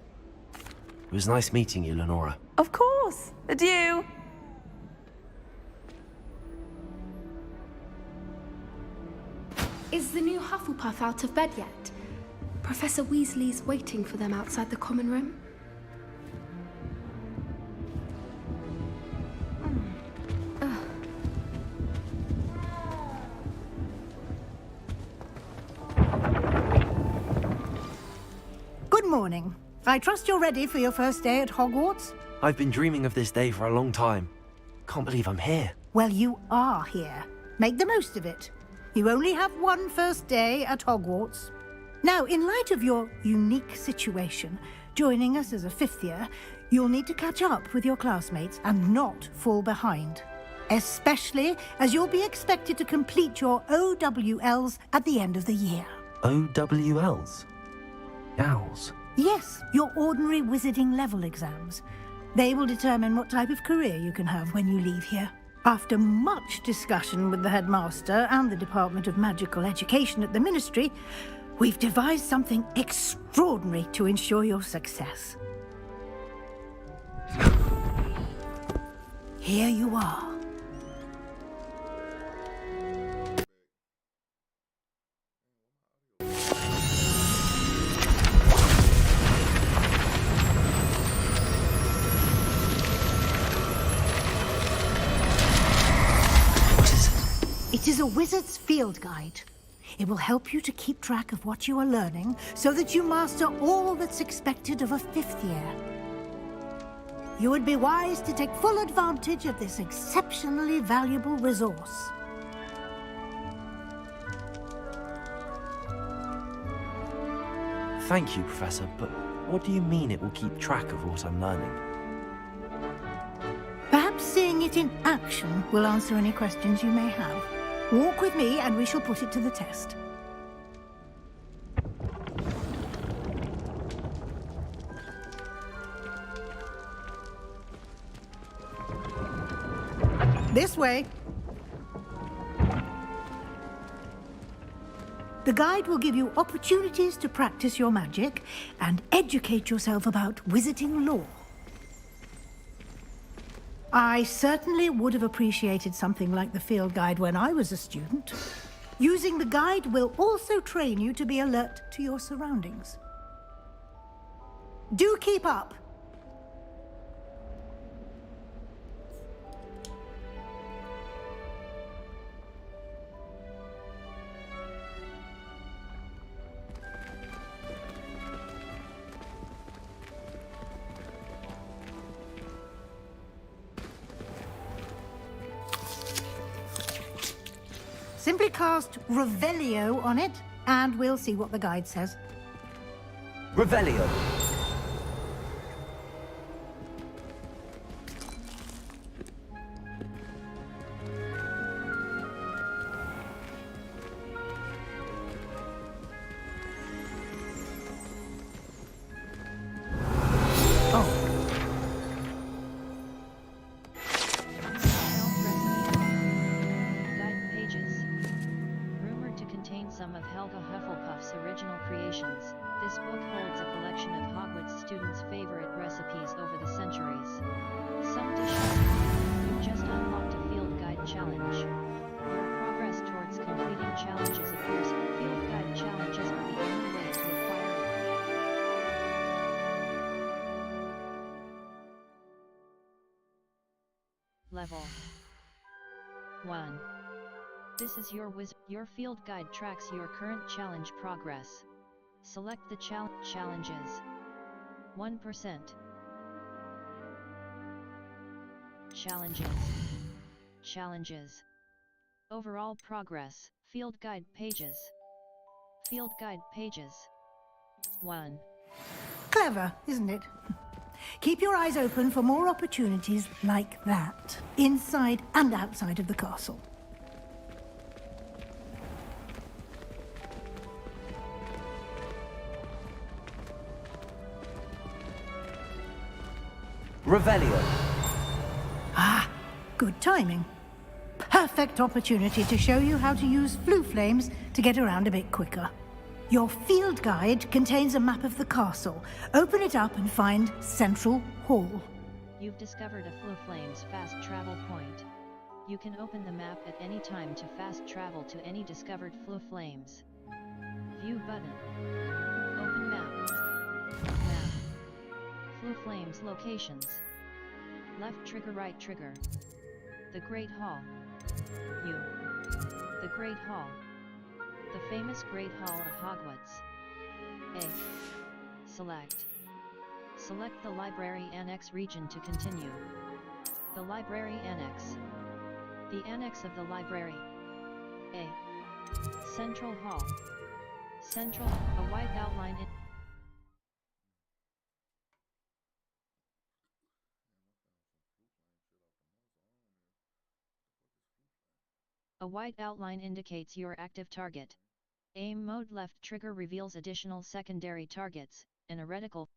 It was nice meeting you, Lenora. Of course. Adieu. Is the new Hufflepuff out of bed yet? Professor Weasley's waiting for them outside the common room. Good morning. I trust you're ready for your first day at Hogwarts? I've been dreaming of this day for a long time. Can't believe I'm here. Well, you are here. Make the most of it. You only have one first day at Hogwarts. Now, in light of your unique situation, joining us as a 5th year, you'll need to catch up with your classmates and not fall behind. Especially as you'll be expected to complete your OWLs at the end of the year. OWLs? Owls? Yes, your ordinary wizarding level exams. They will determine what type of career you can have when you leave here. After much discussion with the headmaster and the Department of Magical Education at the Ministry, we've devised something extraordinary to ensure your success. Here you are. It is a wizard's field guide. It will help you to keep track of what you are learning so that you master all that's expected of a 5th year. You would be wise to take full advantage of this exceptionally valuable resource. Thank you, Professor, but what do you mean it will keep track of what I'm learning? Perhaps seeing it in action will answer any questions you may have. Walk with me and we shall put it to the test. This way. The guide will give you opportunities to practice your magic and educate yourself about wizarding lore. I certainly would have appreciated something like the field guide when I was a student. Using the guide will also train you to be alert to your surroundings. Do keep up! Simply cast Revelio on it, and we'll see what the guide says. Revelio. Some of Helga Hufflepuff's original creations, this book holds a collection of Hogwarts students' favorite recipes over the centuries. Some dishes. You've just unlocked a field guide challenge. Your progress towards completing challenges appears. Field guide challenges are the only way to acquire it. Level 1. This is your Your field guide tracks your current challenge progress. Select the challenges. 1%. Challenges. Overall progress. Field guide pages. Field guide pages. 1. Clever, isn't it? Keep your eyes open for more opportunities like that, inside and outside of the castle. Revelio. Ah, good timing. Perfect opportunity to show you how to use flue flames to get around a bit quicker. Your field guide contains a map of the castle. Open it up and find Central Hall. You've discovered a flue flames fast travel point. You can open the map at any time to fast travel to any discovered flue flames. View button. Open map. Map. Flue flames locations. Left trigger, right trigger. The Great Hall. U. The Great Hall. The famous Great Hall of Hogwarts. A. Select. Select the Library Annex region to continue. The Library Annex. The Annex of the Library. A. Central Hall. Central, a white outline in A white outline indicates your active target. Aim mode left trigger reveals additional secondary targets, and a reticle.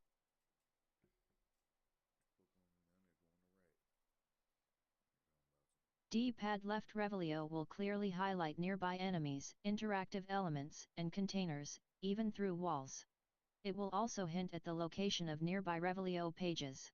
D-pad left Revelio will clearly highlight nearby enemies, interactive elements, and containers, even through walls. It will also hint at the location of nearby Revelio pages.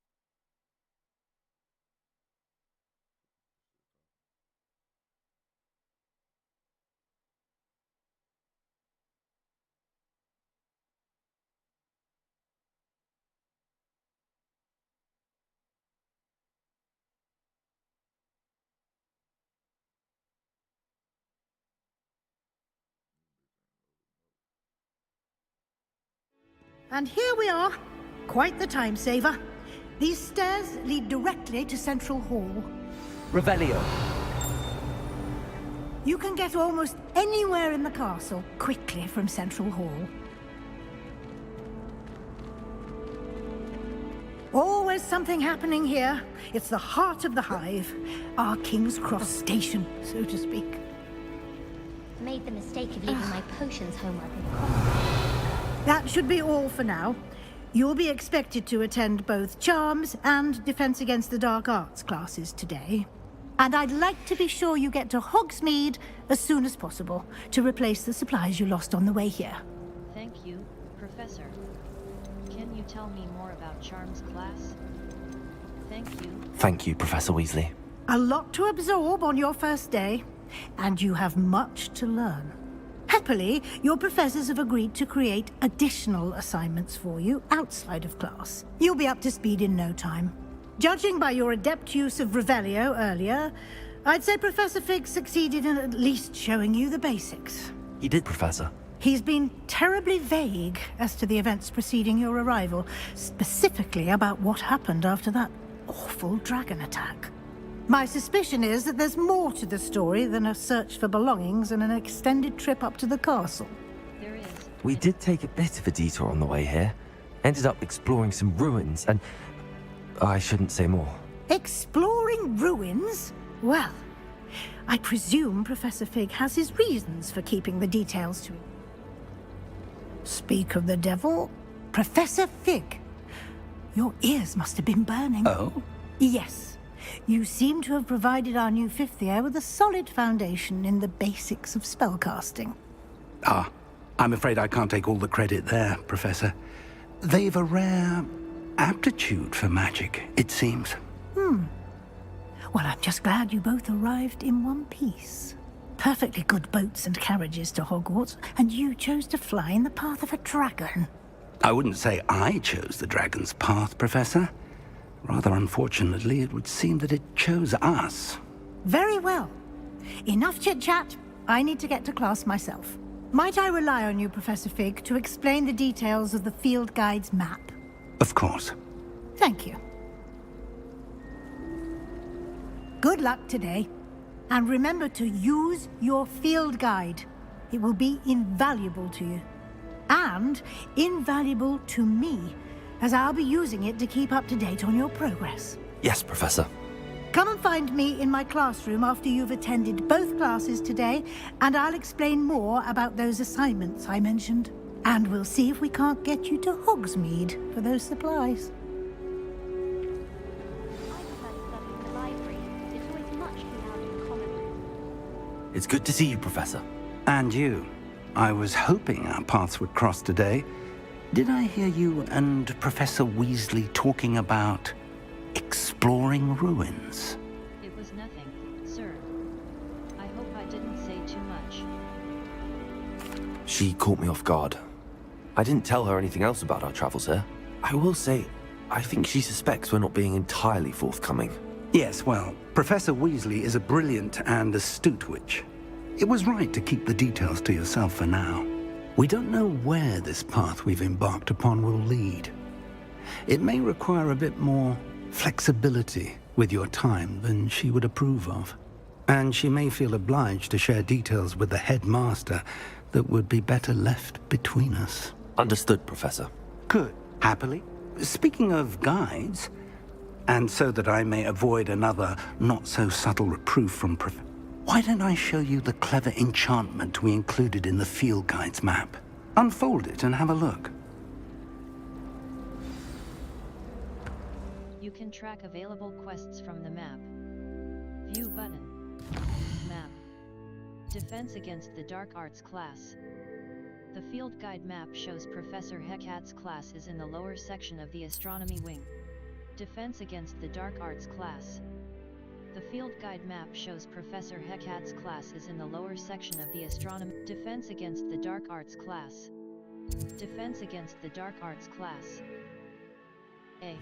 And here we are. Quite the time saver. These stairs lead directly to Central Hall. Revelio. You can get almost anywhere in the castle quickly from Central Hall. Always something happening here. It's the heart of the hive. Our King's Cross station, so to speak. Made the mistake of leaving my potions homework in the common. That should be all for now. You'll be expected to attend both Charms and Defense Against the Dark Arts classes today. And I'd like to be sure you get to Hogsmeade as soon as possible to replace the supplies you lost on the way here. Thank you, Professor. Can you tell me more about Charms class? Thank you. Thank you, Professor Weasley. A lot to absorb on your first day, and you have much to learn. Happily, your professors have agreed to create additional assignments for you outside of class. You'll be up to speed in no time. Judging by your adept use of Revelio earlier, I'd say Professor Fig succeeded in at least showing you the basics. He did, Professor. He's been terribly vague as to the events preceding your arrival, specifically about what happened after that awful dragon attack. My suspicion is that there's more to the story than a search for belongings and an extended trip up to the castle. There is. We did take a bit of a detour on the way here. Ended up exploring some ruins and... I shouldn't say more. Exploring ruins? Well, I presume Professor Fig has his reasons for keeping the details to him. Speak of the devil, Professor Fig. Your ears must have been burning. Oh? Yes. You seem to have provided our new fifth year with a solid foundation in the basics of spellcasting. Ah, I'm afraid I can't take all the credit there, Professor. They've a rare aptitude for magic, it seems. Well, I'm just glad you both arrived in one piece. Perfectly good boats and carriages to Hogwarts, and you chose to fly in the path of a dragon. I wouldn't say I chose the dragon's path, Professor. Rather unfortunately, it would seem that it chose us. Very well. Enough chit-chat. I need to get to class myself. Might I rely on you, Professor Fig, to explain the details of the field guide's map? Of course. Thank you. Good luck today. And remember to use your field guide. It will be invaluable to you. And invaluable to me, as I'll be using it to keep up to date on your progress. Yes, Professor. Come and find me in my classroom after you've attended both classes today, and I'll explain more about those assignments I mentioned. And we'll see if we can't get you to Hogsmeade for those supplies. It's good to see you, Professor. And you. I was hoping our paths would cross today. Did I hear you and Professor Weasley talking about exploring ruins? It was nothing, sir. I hope I didn't say too much. She caught me off guard. I didn't tell her anything else about our travels here. I will say, I think she suspects we're not being entirely forthcoming. Yes, well, Professor Weasley is a brilliant and astute witch. It was right to keep the details to yourself for now. We don't know where this path we've embarked upon will lead. It may require a bit more flexibility with your time than she would approve of. And she may feel obliged to share details with the headmaster that would be better left between us. Understood, Professor. Good. Happily. Speaking of guides, and so that I may avoid another not-so-subtle reproof from why don't I show you the clever enchantment we included in the field guide's map? Unfold it and have a look. You can track available quests from the map. View button. Map. Defense Against the Dark Arts class. The field guide map shows Professor Hecate's class is in the lower section of the astronomy wing. Defense Against the Dark Arts class. The field guide map shows Professor Hecate's class is in the lower section of the astronomy. Defense Against the Dark Arts class. Defense Against the Dark Arts class. A.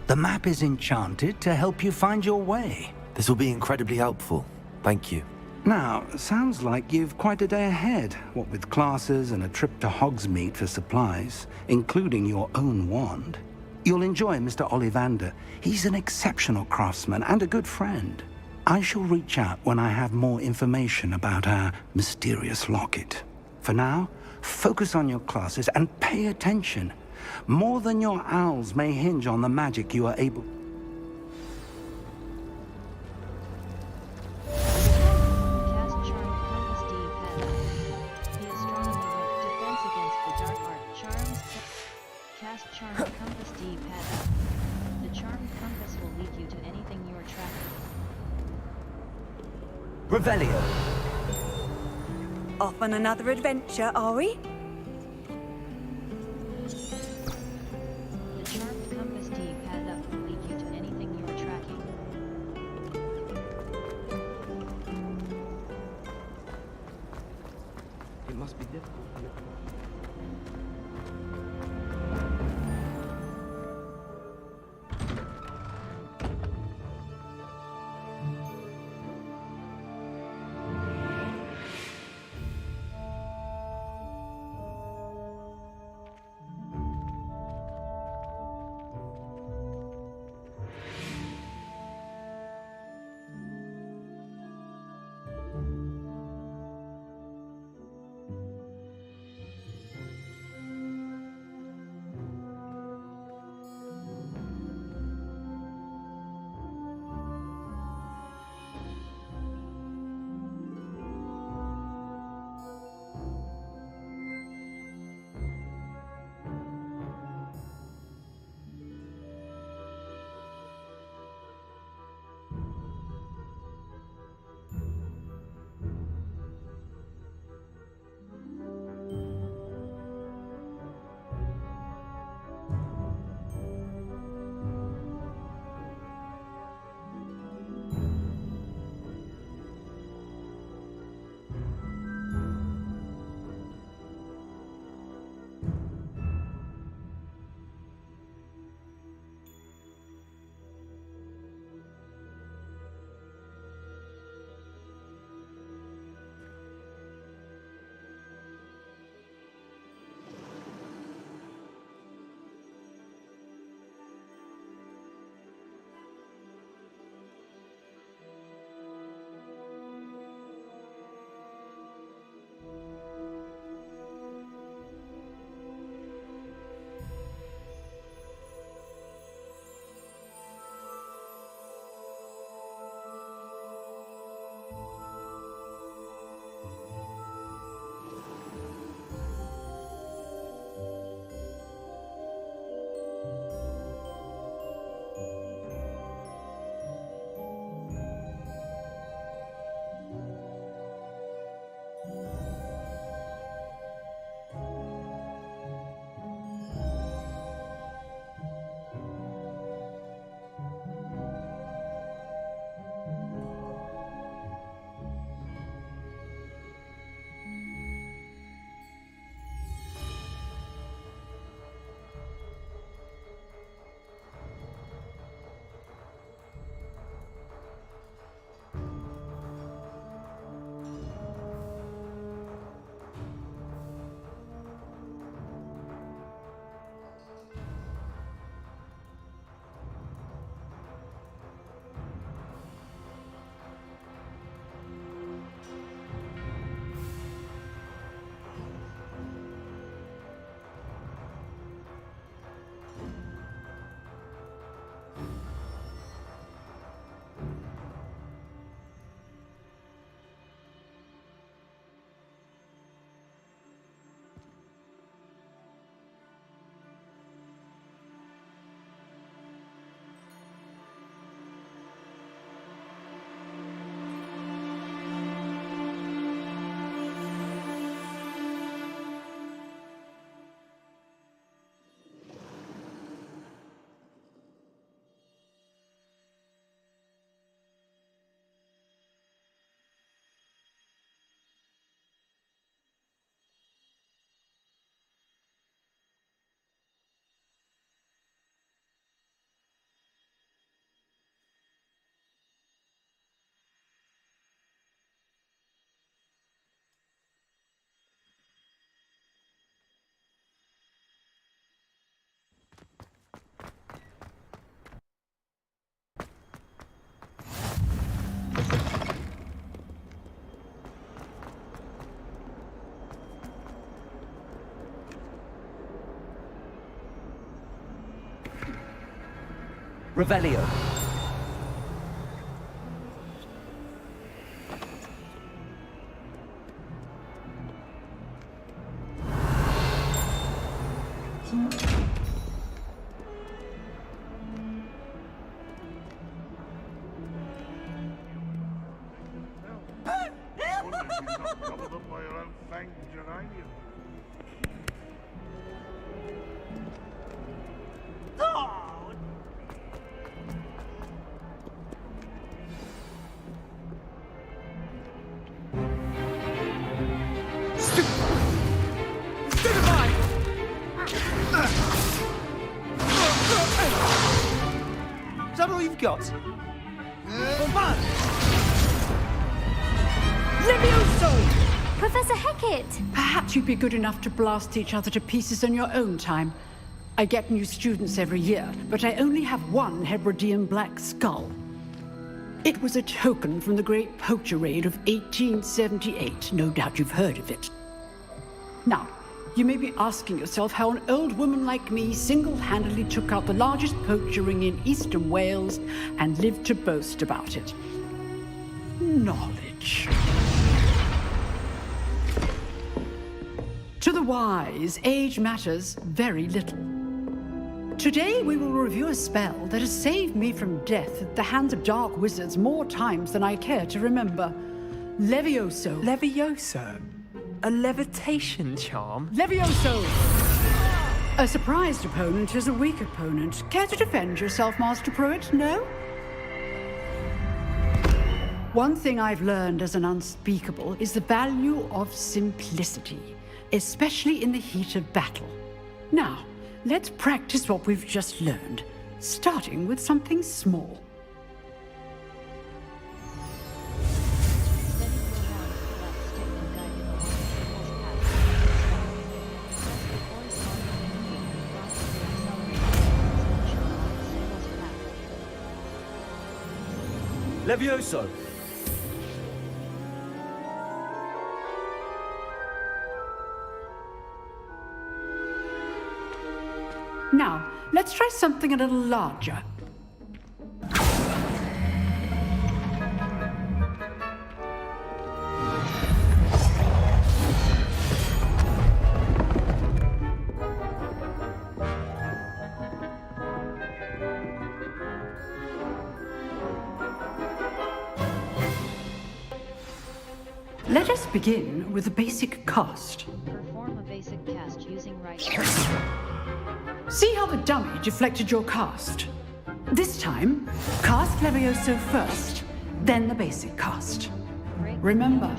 The map is enchanted to help you find your way. This will be incredibly helpful. Thank you. Now, sounds like you've quite a day ahead, what with classes and a trip to Hogsmeade for supplies, including your own wand. You'll enjoy Mr. Ollivander. He's an exceptional craftsman and a good friend. I shall reach out when I have more information about our mysterious locket. For now, focus on your classes and pay attention. More than your owls may hinge on the magic you are able... Cast Charm Compass D Pad. The Astronomy with Defense Against the Dark Art Charms. Cast Charm Compass D Pad. The Charmed Compass will lead you to anything you're tracking. Revelio. Off on another adventure, are we? The Charmed Compass D Pad up will lead you to anything you're tracking. It must be difficult. Revelio. Is that all you've got? Levioso! Professor Hecat! Perhaps you'd be good enough to blast each other to pieces in your own time. I get new students every year, but I only have one Hebridean black skull. It was a token from the Great Poacher Raid of 1878. No doubt you've heard of it. Now, you may be asking yourself how an old woman like me single-handedly took out the largest poacher ring in eastern Wales and lived to boast about it. Knowledge. To the wise, age matters very little. Today we will review a spell that has saved me from death at the hands of dark wizards more times than I care to remember. Levioso. Levioso? A levitation charm? Levioso! A surprised opponent is a weak opponent. Care to defend yourself, Master Pruitt? No? One thing I've learned as an unspeakable is the value of simplicity, especially in the heat of battle. Now, let's practice what we've just learned, starting with something small. Levioso! Now, let's try something a little larger. Let us begin with a basic cast. Perform a basic cast using right. See how the dummy deflected your cast? This time, cast Levioso first, then the basic cast. Remember,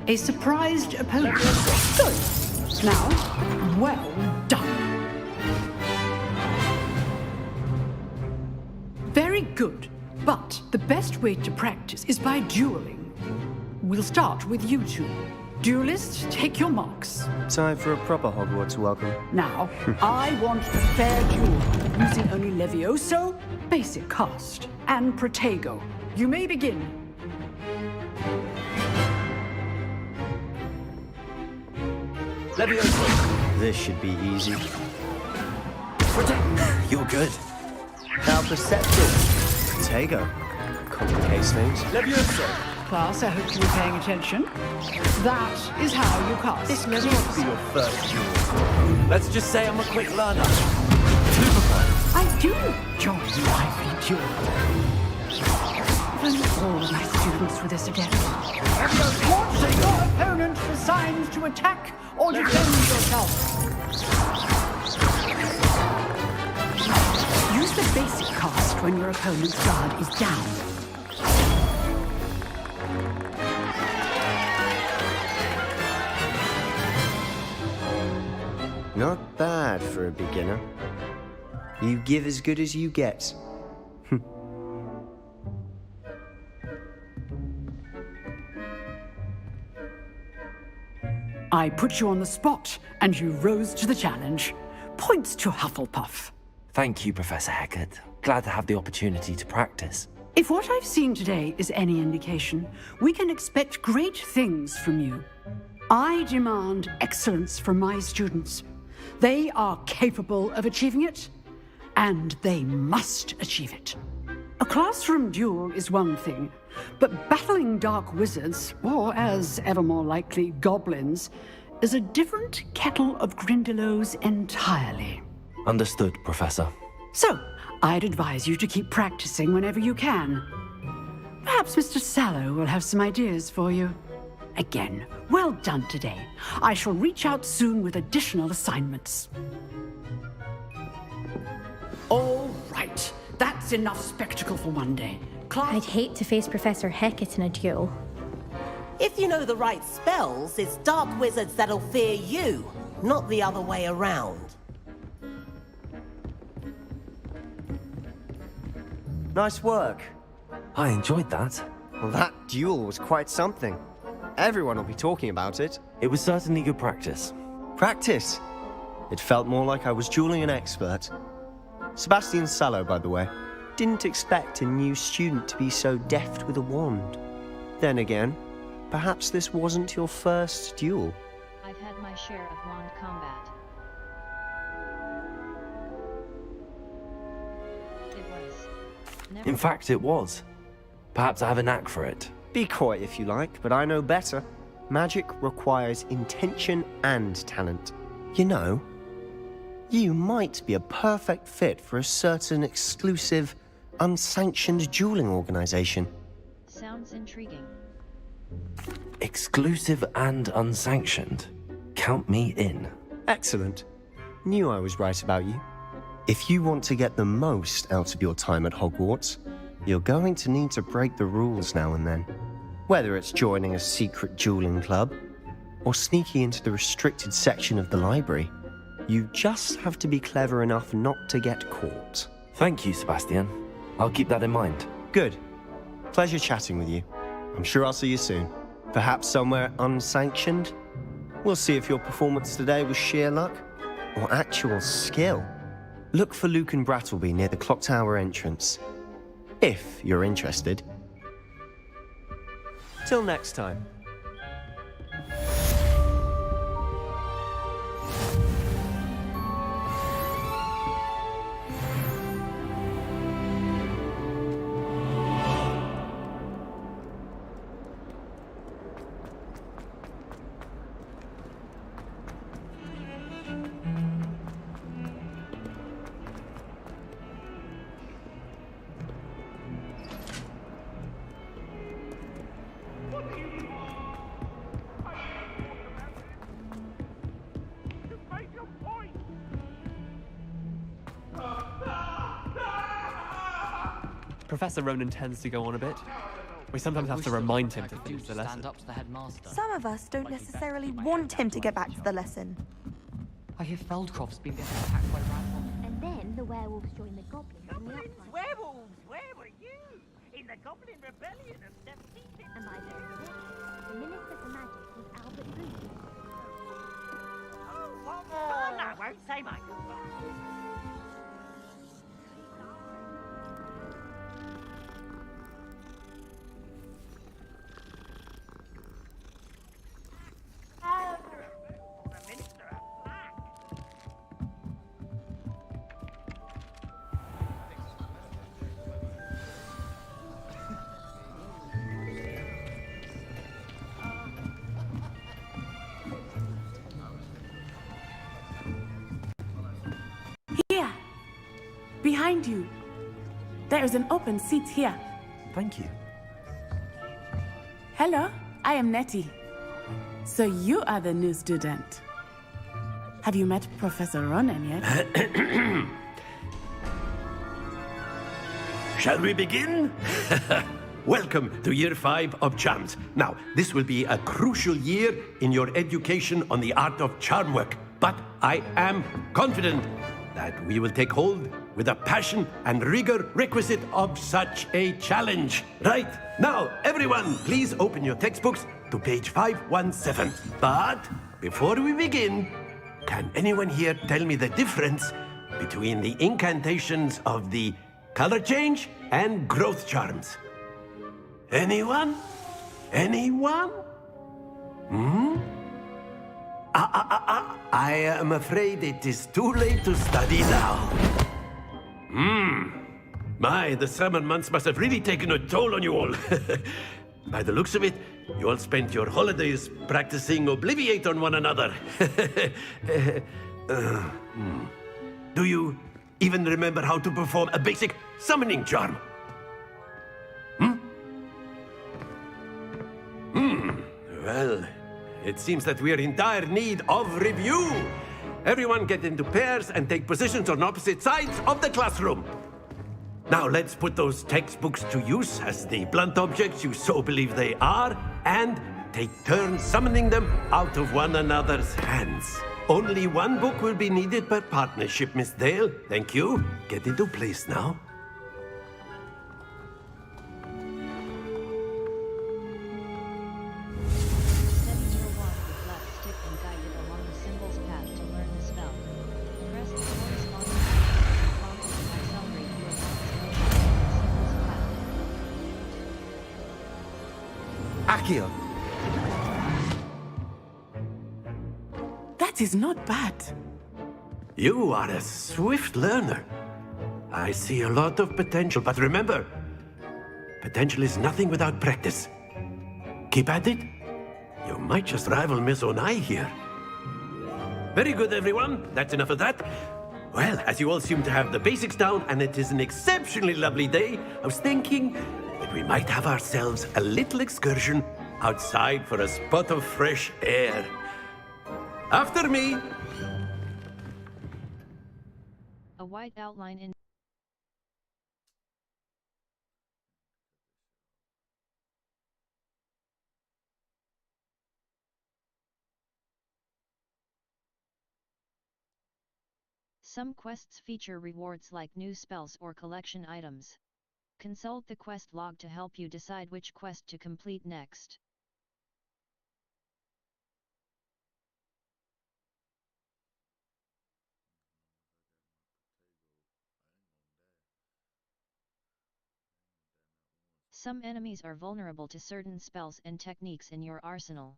a surprised opponent. Good. Now, well done. Very good, but the best way to practice is by dueling. We'll start with you two. Duelists, take your marks. Time for a proper Hogwarts welcome. Now, I want a fair duel, using only Levioso, basic cast, and Protego. You may begin. Levioso! This should be easy. You're good. How perceptive. Protego. Complicate things. Levioso! Class, I hope you were paying attention. That is how you cast. This may not be your first duel. Let's just say I'm a quick learner. I do enjoy lively duels. If only all my students were this adept. Watch your opponent for signs to attack or defend yourself. Use the basic cast when your opponent's guard is down. Not bad for a beginner. You give as good as you get. I put you on the spot, and you rose to the challenge. Points to Hufflepuff. Thank you, Professor Hecat. Glad to have the opportunity to practice. If what I've seen today is any indication, we can expect great things from you. I demand excellence from my students. They are capable of achieving it. and they must achieve it. A classroom duel is one thing, but battling dark wizards, or as ever more likely, goblins, is a different kettle of Grindylows entirely. Understood, Professor. So, I'd advise you to keep practicing whenever you can. Perhaps Mr. Sallow will have some ideas for you. Again, well done today. I shall reach out soon with additional assignments. All right, that's enough spectacle for one day. I'd hate to face Professor Hecat in a duel. If you know the right spells, it's dark wizards that'll fear you, not the other way around. Nice work. I enjoyed that. Well, that duel was quite something. Everyone will be talking about it. It was certainly good practice. Practice? It felt more like I was dueling an expert. Sebastian Sallow, by the way. Didn't expect a new student to be so deft with a wand. Then again, perhaps this wasn't your first duel. I've had my share of wand combat. It was. In fact, it was. Perhaps I have a knack for it. Be coy if you like, but I know better. Magic requires intention and talent. You know, you might be a perfect fit for a certain exclusive, unsanctioned dueling organization. Sounds intriguing. Exclusive and unsanctioned. Count me in. Excellent. Knew I was right about you. If you want to get the most out of your time at Hogwarts, you're going to need to break the rules now and then. Whether it's joining a secret dueling club, or sneaking into the restricted section of the library, you just have to be clever enough not to get caught. Thank you, Sebastian. I'll keep that in mind. Good. Pleasure chatting with you. I'm sure I'll see you soon. Perhaps somewhere unsanctioned? We'll see if your performance today was sheer luck or actual skill. Look for Luke and Brattleby near the clock tower entrance. If you're interested. Till next time. Professor Ronan tends to go on a bit. We sometimes have to remind him to finish the lesson. Some of us don't necessarily want him to get back to the lesson. I hear Feldcroft's been getting attacked by rats. And then the werewolves join the goblins in the uprising. Werewolves, where were you? In the Goblin Rebellion of 17... And by the end of it, the Minister for Magic was Albert Booth. Oh, what fun! I won't say my goodbye. Here, behind you. There is an open seat here. Thank you. Hello, I am Nettie. So you are the new student. Have you met Professor Ronan yet? Shall we begin? Welcome to Year 5 of Charms. Now, this will be a crucial year in your education on the art of charm work, but I am confident that we will take hold with the passion and rigor requisite of such a challenge. Right, now, everyone, please open your textbooks to page 517. But before we begin, can anyone here tell me the difference between the incantations of the color change and growth charms? Anyone? Anyone? I am afraid it is too late to study now. My, the summer months must have really taken a toll on you all. By the looks of it, you all spent your holidays practicing Obliviate on one another. Do you even remember how to perform a basic summoning charm? Well, it seems that we are in dire need of review. Everyone get into pairs and take positions on opposite sides of the classroom. Now let's put those textbooks to use as the blunt objects you so believe they are, and take turns summoning them out of one another's hands. Only one book will be needed per partnership, Miss Dale. Thank you. Get into place now. Steady your wand with left stick and guide it along the symbol's path to learn the spell. Press the corresponding prompt to accelerate your wand's motion along the symbol's path. Accio. That is not bad. You are a swift learner. I see a lot of potential, but remember, potential is nothing without practice. Keep at it. You might just rival Miss Onai here. Very good, everyone. That's enough of that. Well, as you all seem to have the basics down, and it is an exceptionally lovely day, I was thinking that we might have ourselves a little excursion outside for a spot of fresh air. After me! A white outline in Some quests feature rewards like new spells or collection items. Consult the quest log to help you decide which quest to complete next. Some enemies are vulnerable to certain spells and techniques in your arsenal.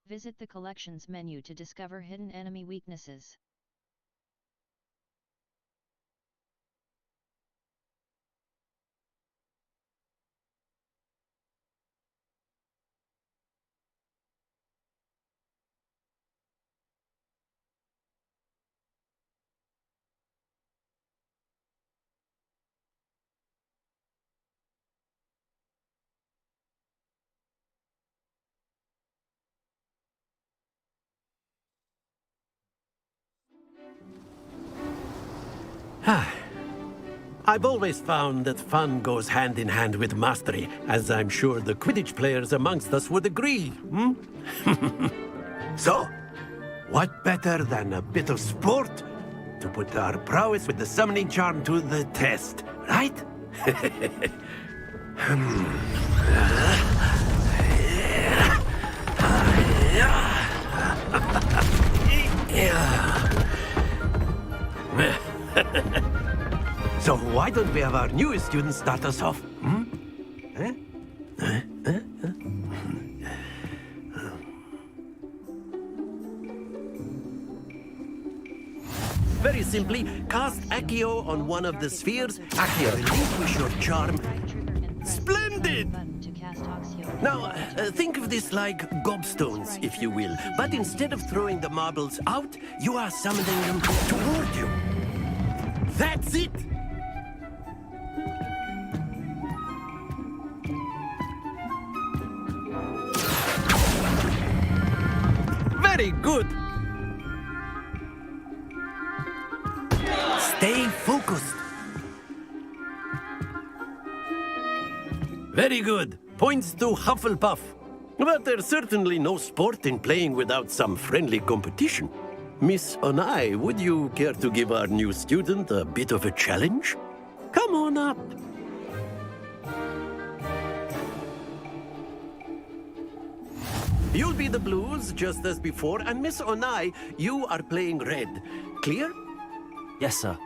Visit the Collections menu to discover hidden enemy weaknesses. I've always found that fun goes hand in hand with mastery, as I'm sure the Quidditch players amongst us would agree, So, what better than a bit of sport to put our prowess with the summoning charm to the test, right? So why don't we have our newest student start us off? Very simply, cast Accio on one of the spheres. Accio, relinquish your charm. Splendid! Now, think of this like gobstones, if you will. But instead of throwing the marbles out, you are summoning them toward you. That's it! Very good! Stay focused. Very good. Points to Hufflepuff. But there's certainly no sport in playing without some friendly competition. Miss Onai, would you care to give our new student a bit of a challenge? Come on up. You'll be the blues, just as before, and Miss Onai, you are playing red. Clear? Yes, sir.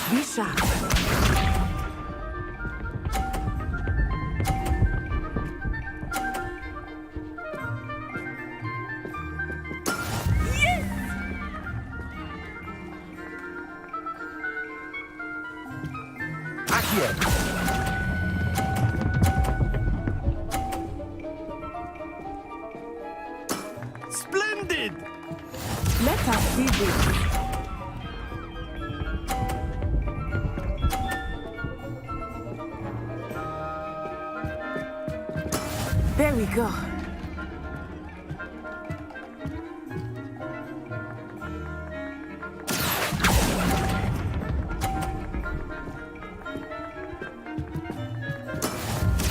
Be sharp. Yes! Splendid! Let us see this. There we go.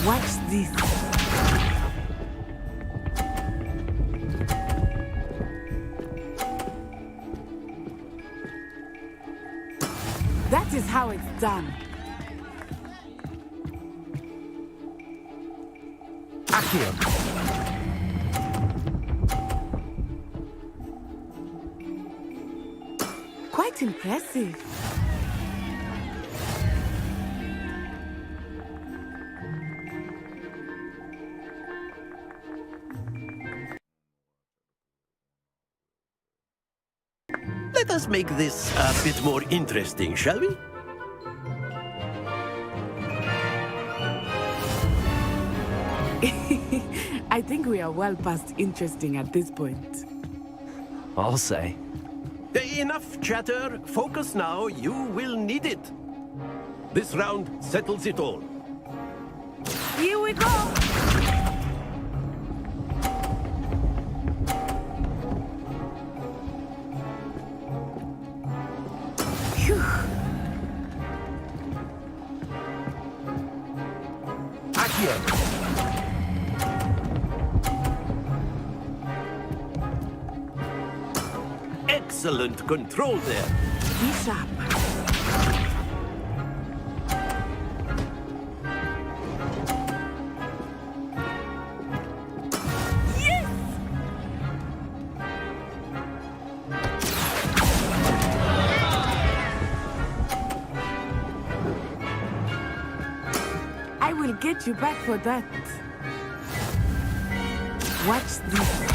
Watch this. That is how it's done. Accio. Quite impressive. Let us make this a bit more interesting, shall we? I think we are well past interesting at this point. I'll say. Enough chatter. Focus now. You will need it. This round settles it all. Here we go! Phew. Accio. Excellent control there. Be sharp. Yes! I will get you back for that. Watch this.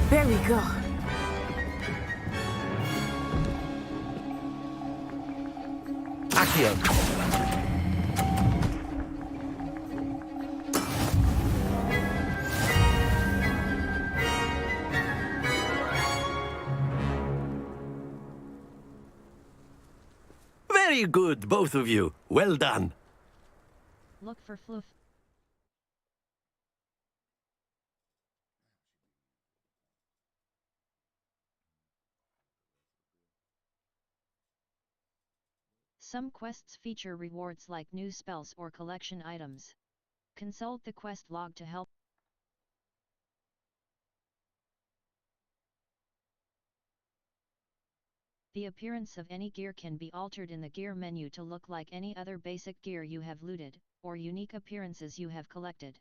There we go. Accio. Very good, both of you. Well done. Look for floof. Some quests feature rewards like new spells or collection items. Consult the quest log to help. The appearance of any gear can be altered in the gear menu to look like any other basic gear you have looted, or unique appearances you have collected.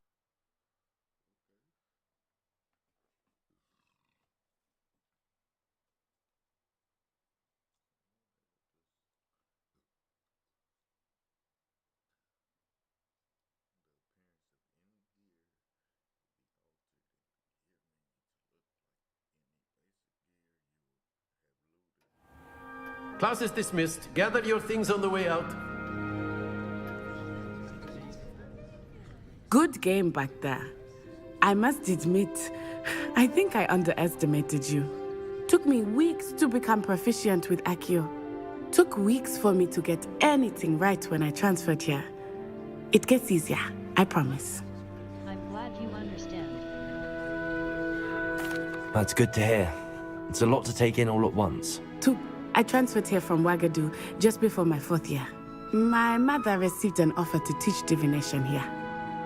Class is dismissed. Gather your things on the way out. Good game back there. I must admit, I think I underestimated you. Took me weeks to become proficient with Accio. Took weeks for me to get anything right when I transferred here. It gets easier, I promise. I'm glad you understand. That's good to hear. It's a lot to take in all at once. I transferred here from Wagadu just before my 4th year. My mother received an offer to teach divination here.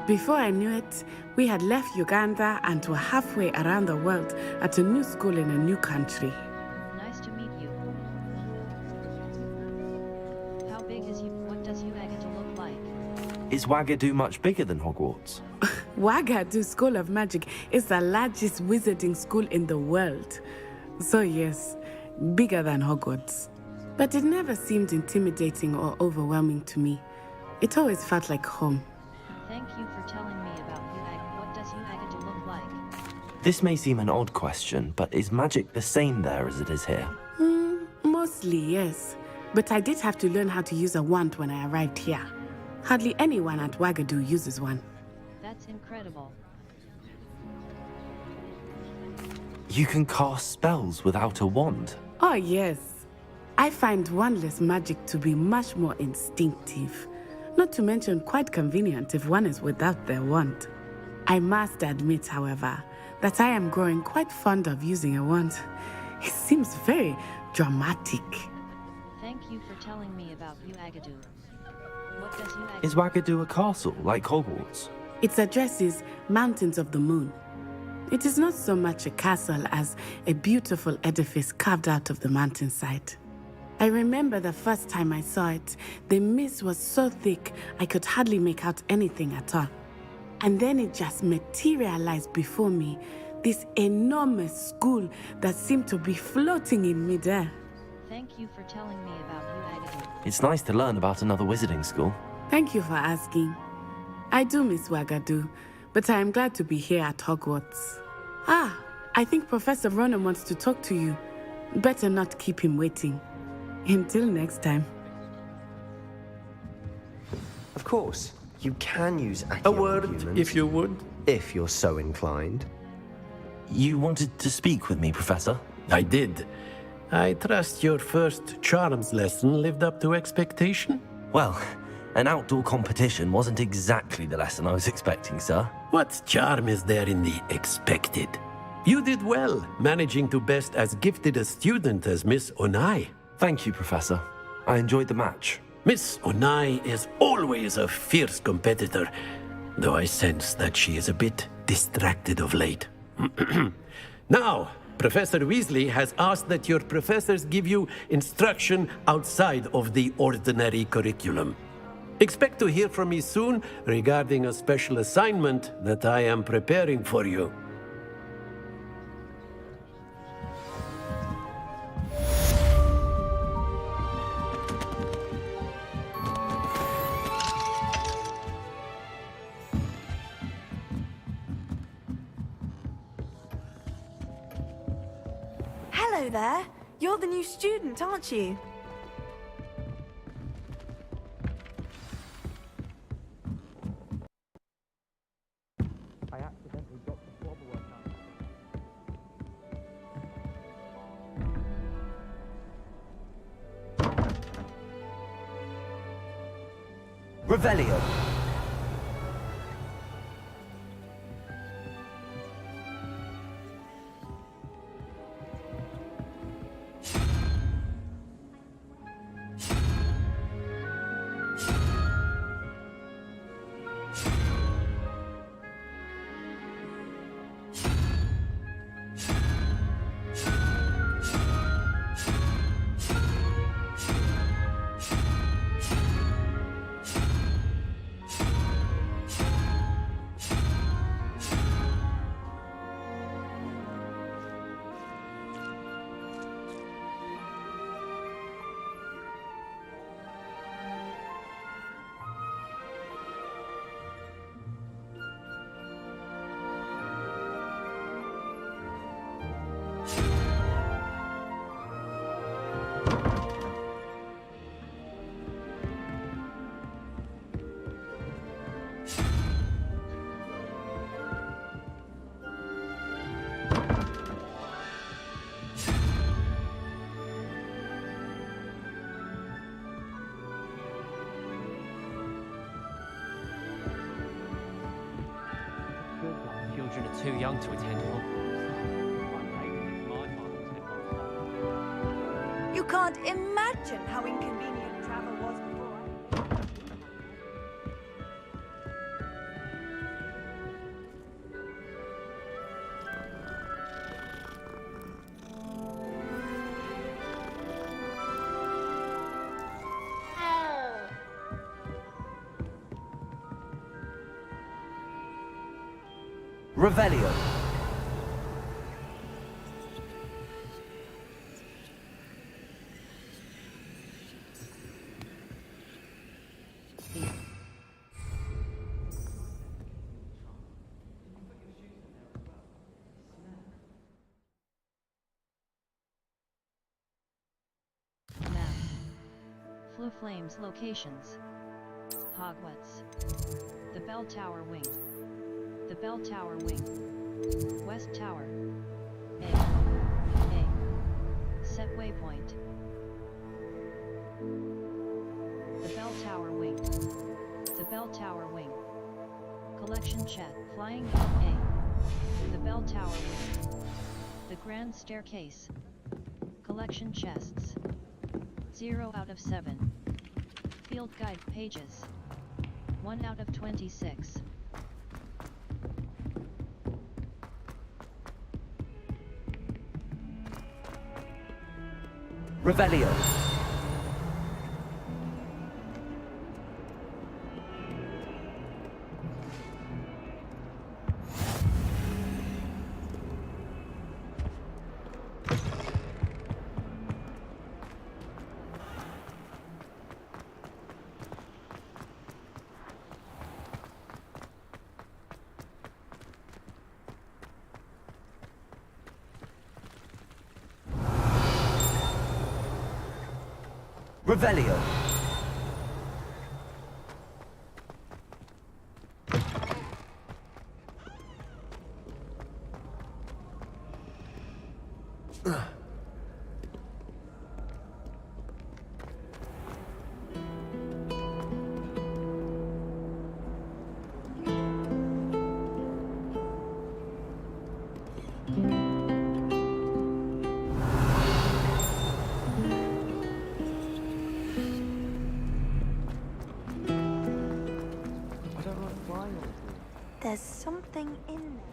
Before I knew it, we had left Uganda and were halfway around the world at a new school in a new country. Nice to meet you. How big is you? What does Wagadu look like? Is Wagadu much bigger than Hogwarts? Wagadu School of Magic is the largest wizarding school in the world. So yes, bigger than Hogwarts. But it never seemed intimidating or overwhelming to me. It always felt like home. Thank you for telling me about Wagadu. What does Wagadu look like? This may seem an odd question, but is magic the same there as it is here? Mostly, yes. But I did have to learn how to use a wand when I arrived here. Hardly anyone at Wagadu uses one. That's incredible. You can cast spells without a wand. Oh, yes. I find wandless magic to be much more instinctive. Not to mention quite convenient if one is without their wand. I must admit, however, that I am growing quite fond of using a wand. It seems very dramatic. Thank you for telling me about Uagadu. What does Uagadu... Is Wagadu a castle, like Hogwarts? Its address is Mountains of the Moon. It is not so much a castle as a beautiful edifice carved out of the mountainside. I remember the first time I saw it, the mist was so thick I could hardly make out anything at all. And then it just materialized before me, this enormous school that seemed to be floating in midair. Thank you for telling me about Uagadu. It's nice to learn about another wizarding school. Thank you for asking. I do miss Wagadu, but I am glad to be here at Hogwarts. I think Professor Ronan wants to talk to you. Better not keep him waiting. Until next time. Of course, you can use Accio A word, humans, if you would. if you're so inclined. You wanted to speak with me, Professor? I did. I trust your first charms lesson lived up to expectation? Well, an outdoor competition wasn't exactly the lesson I was expecting, sir. What charm is there in the expected? You did well, managing to best as gifted a student as Miss Onai. Thank you, Professor. I enjoyed the match. Miss Onai is always a fierce competitor, though I sense that she is a bit distracted of late. Now, Professor Weasley has asked that your professors give you instruction outside of the ordinary curriculum. Expect to hear from me soon regarding a special assignment that I am preparing for you. Hello there. You're the new student, aren't you? I accidentally got the swab work out. Revelio. Children are too young to attend Hogwarts. You can't imagine how inconvenient travel was before. Revelio. Blue Flames locations. Hogwarts. The Bell Tower Wing. The Bell Tower Wing. West Tower. A. Set waypoint. The Bell Tower Wing. The Bell Tower Wing. Collection chat. Flying A. The Bell Tower Wing. The Grand Staircase. Collection chests. 0 out of 7. Field guide pages. 1 out of 26. Revelio. Revelio. There's something in there.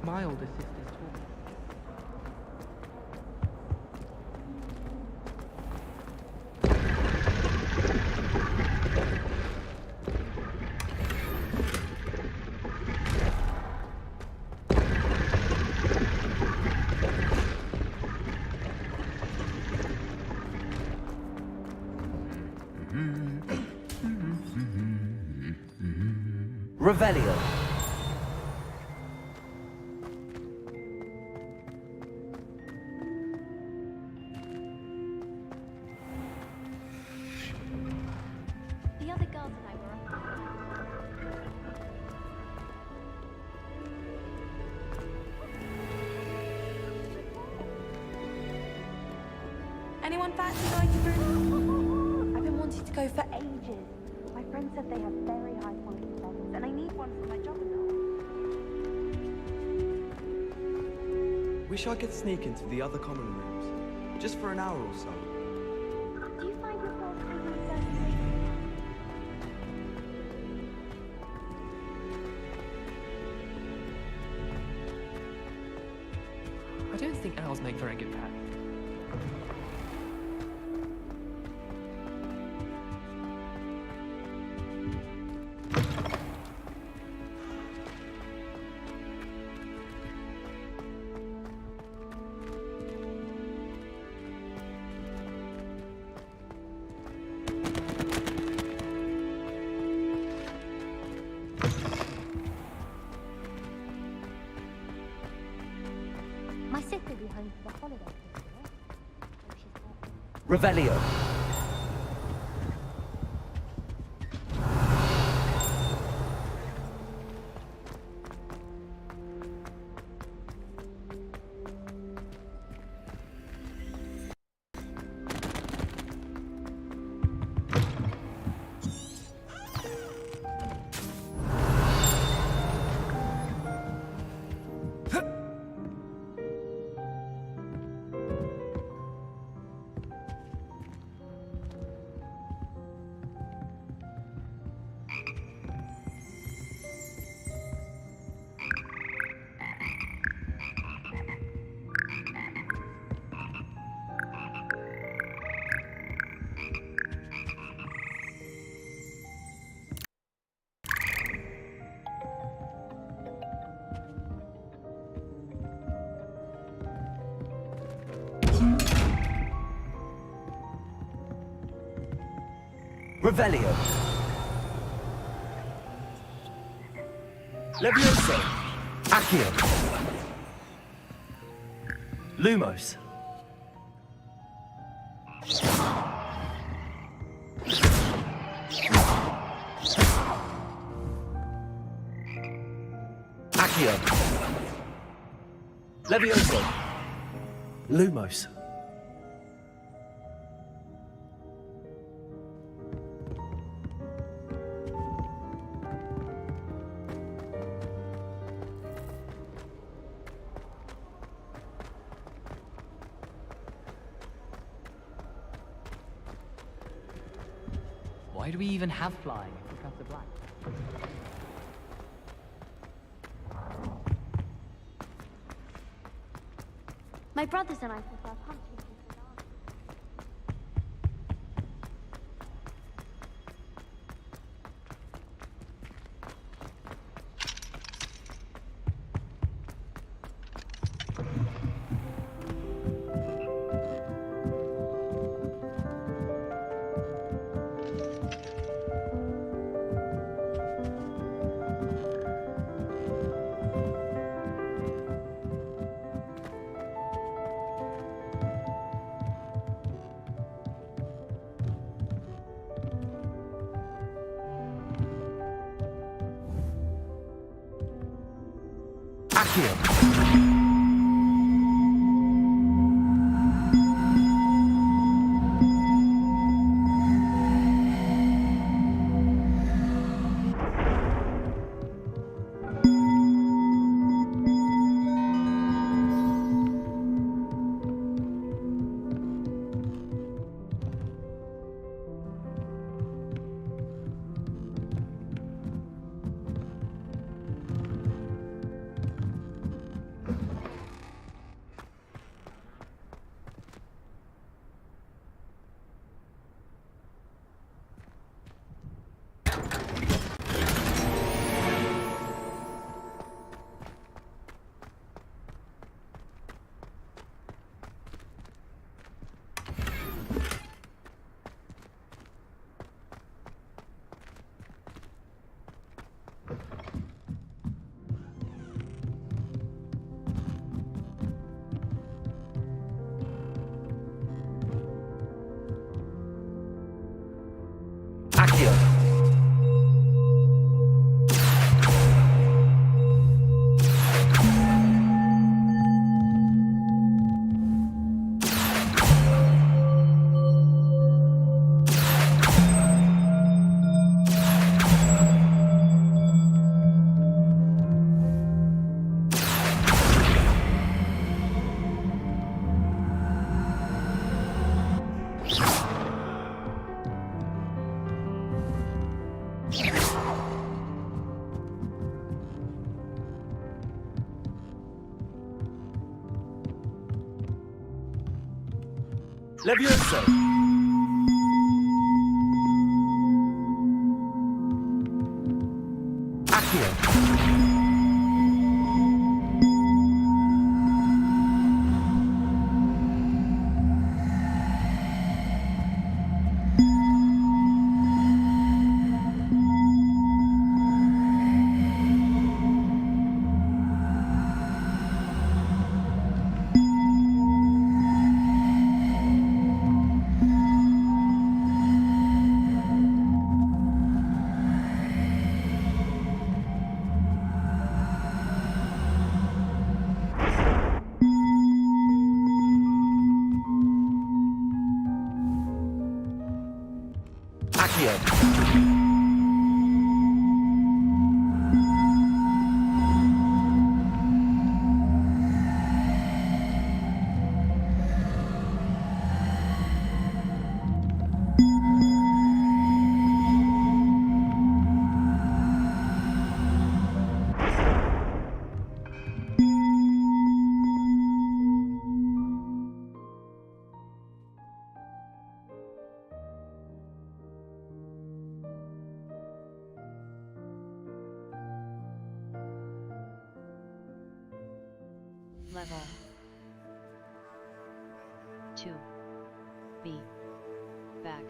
My older sister's talking. Revelio. The other girls and I were up. Anyone fancy going to Bruno? I've been wanting to go for ages. My friend said they have very high quality feathers, and I need one for my job as well. Wish I could sneak into the other common rooms, just for an hour or so. Do you find yourself feeling very I don't think owls make very good pets. My sister will be home for the holiday. Revelio. Revelio. Levioso. Accio. Lumos. Accio. Levioso. Lumos. Why do we even have flying if Professor Black? My brothers and I prefer punching. Accio. Levioso. Accio. Level 2 B back.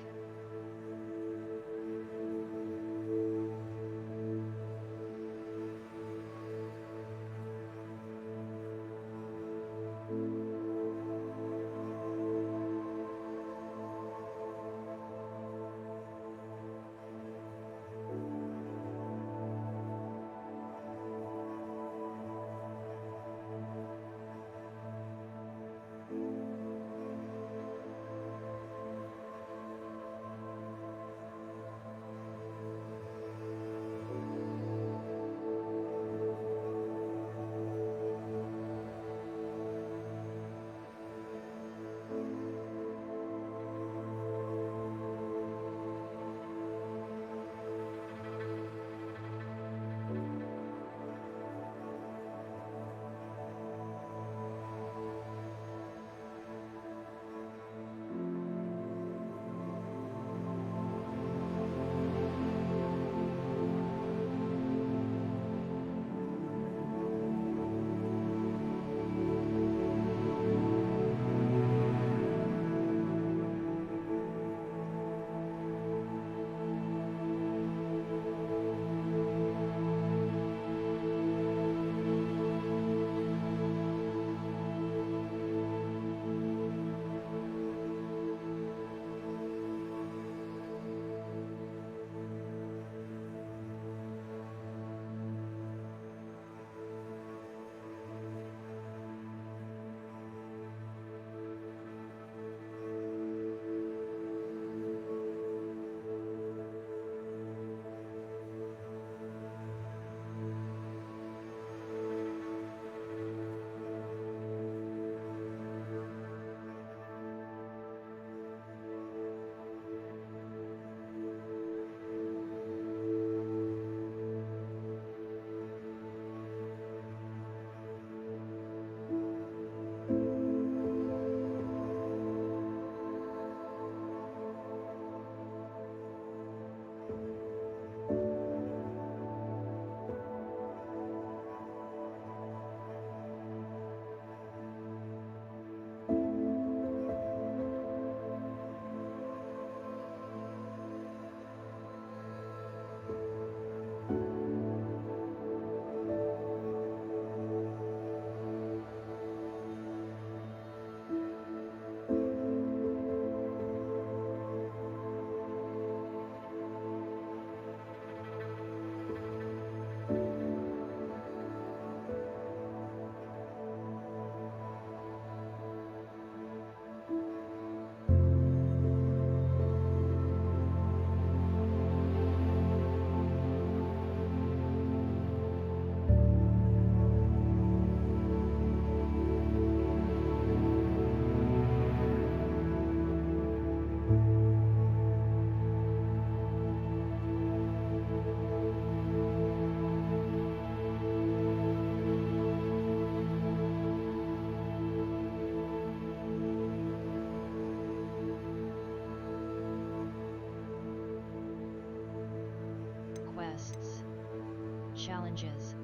challenges.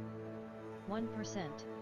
1%.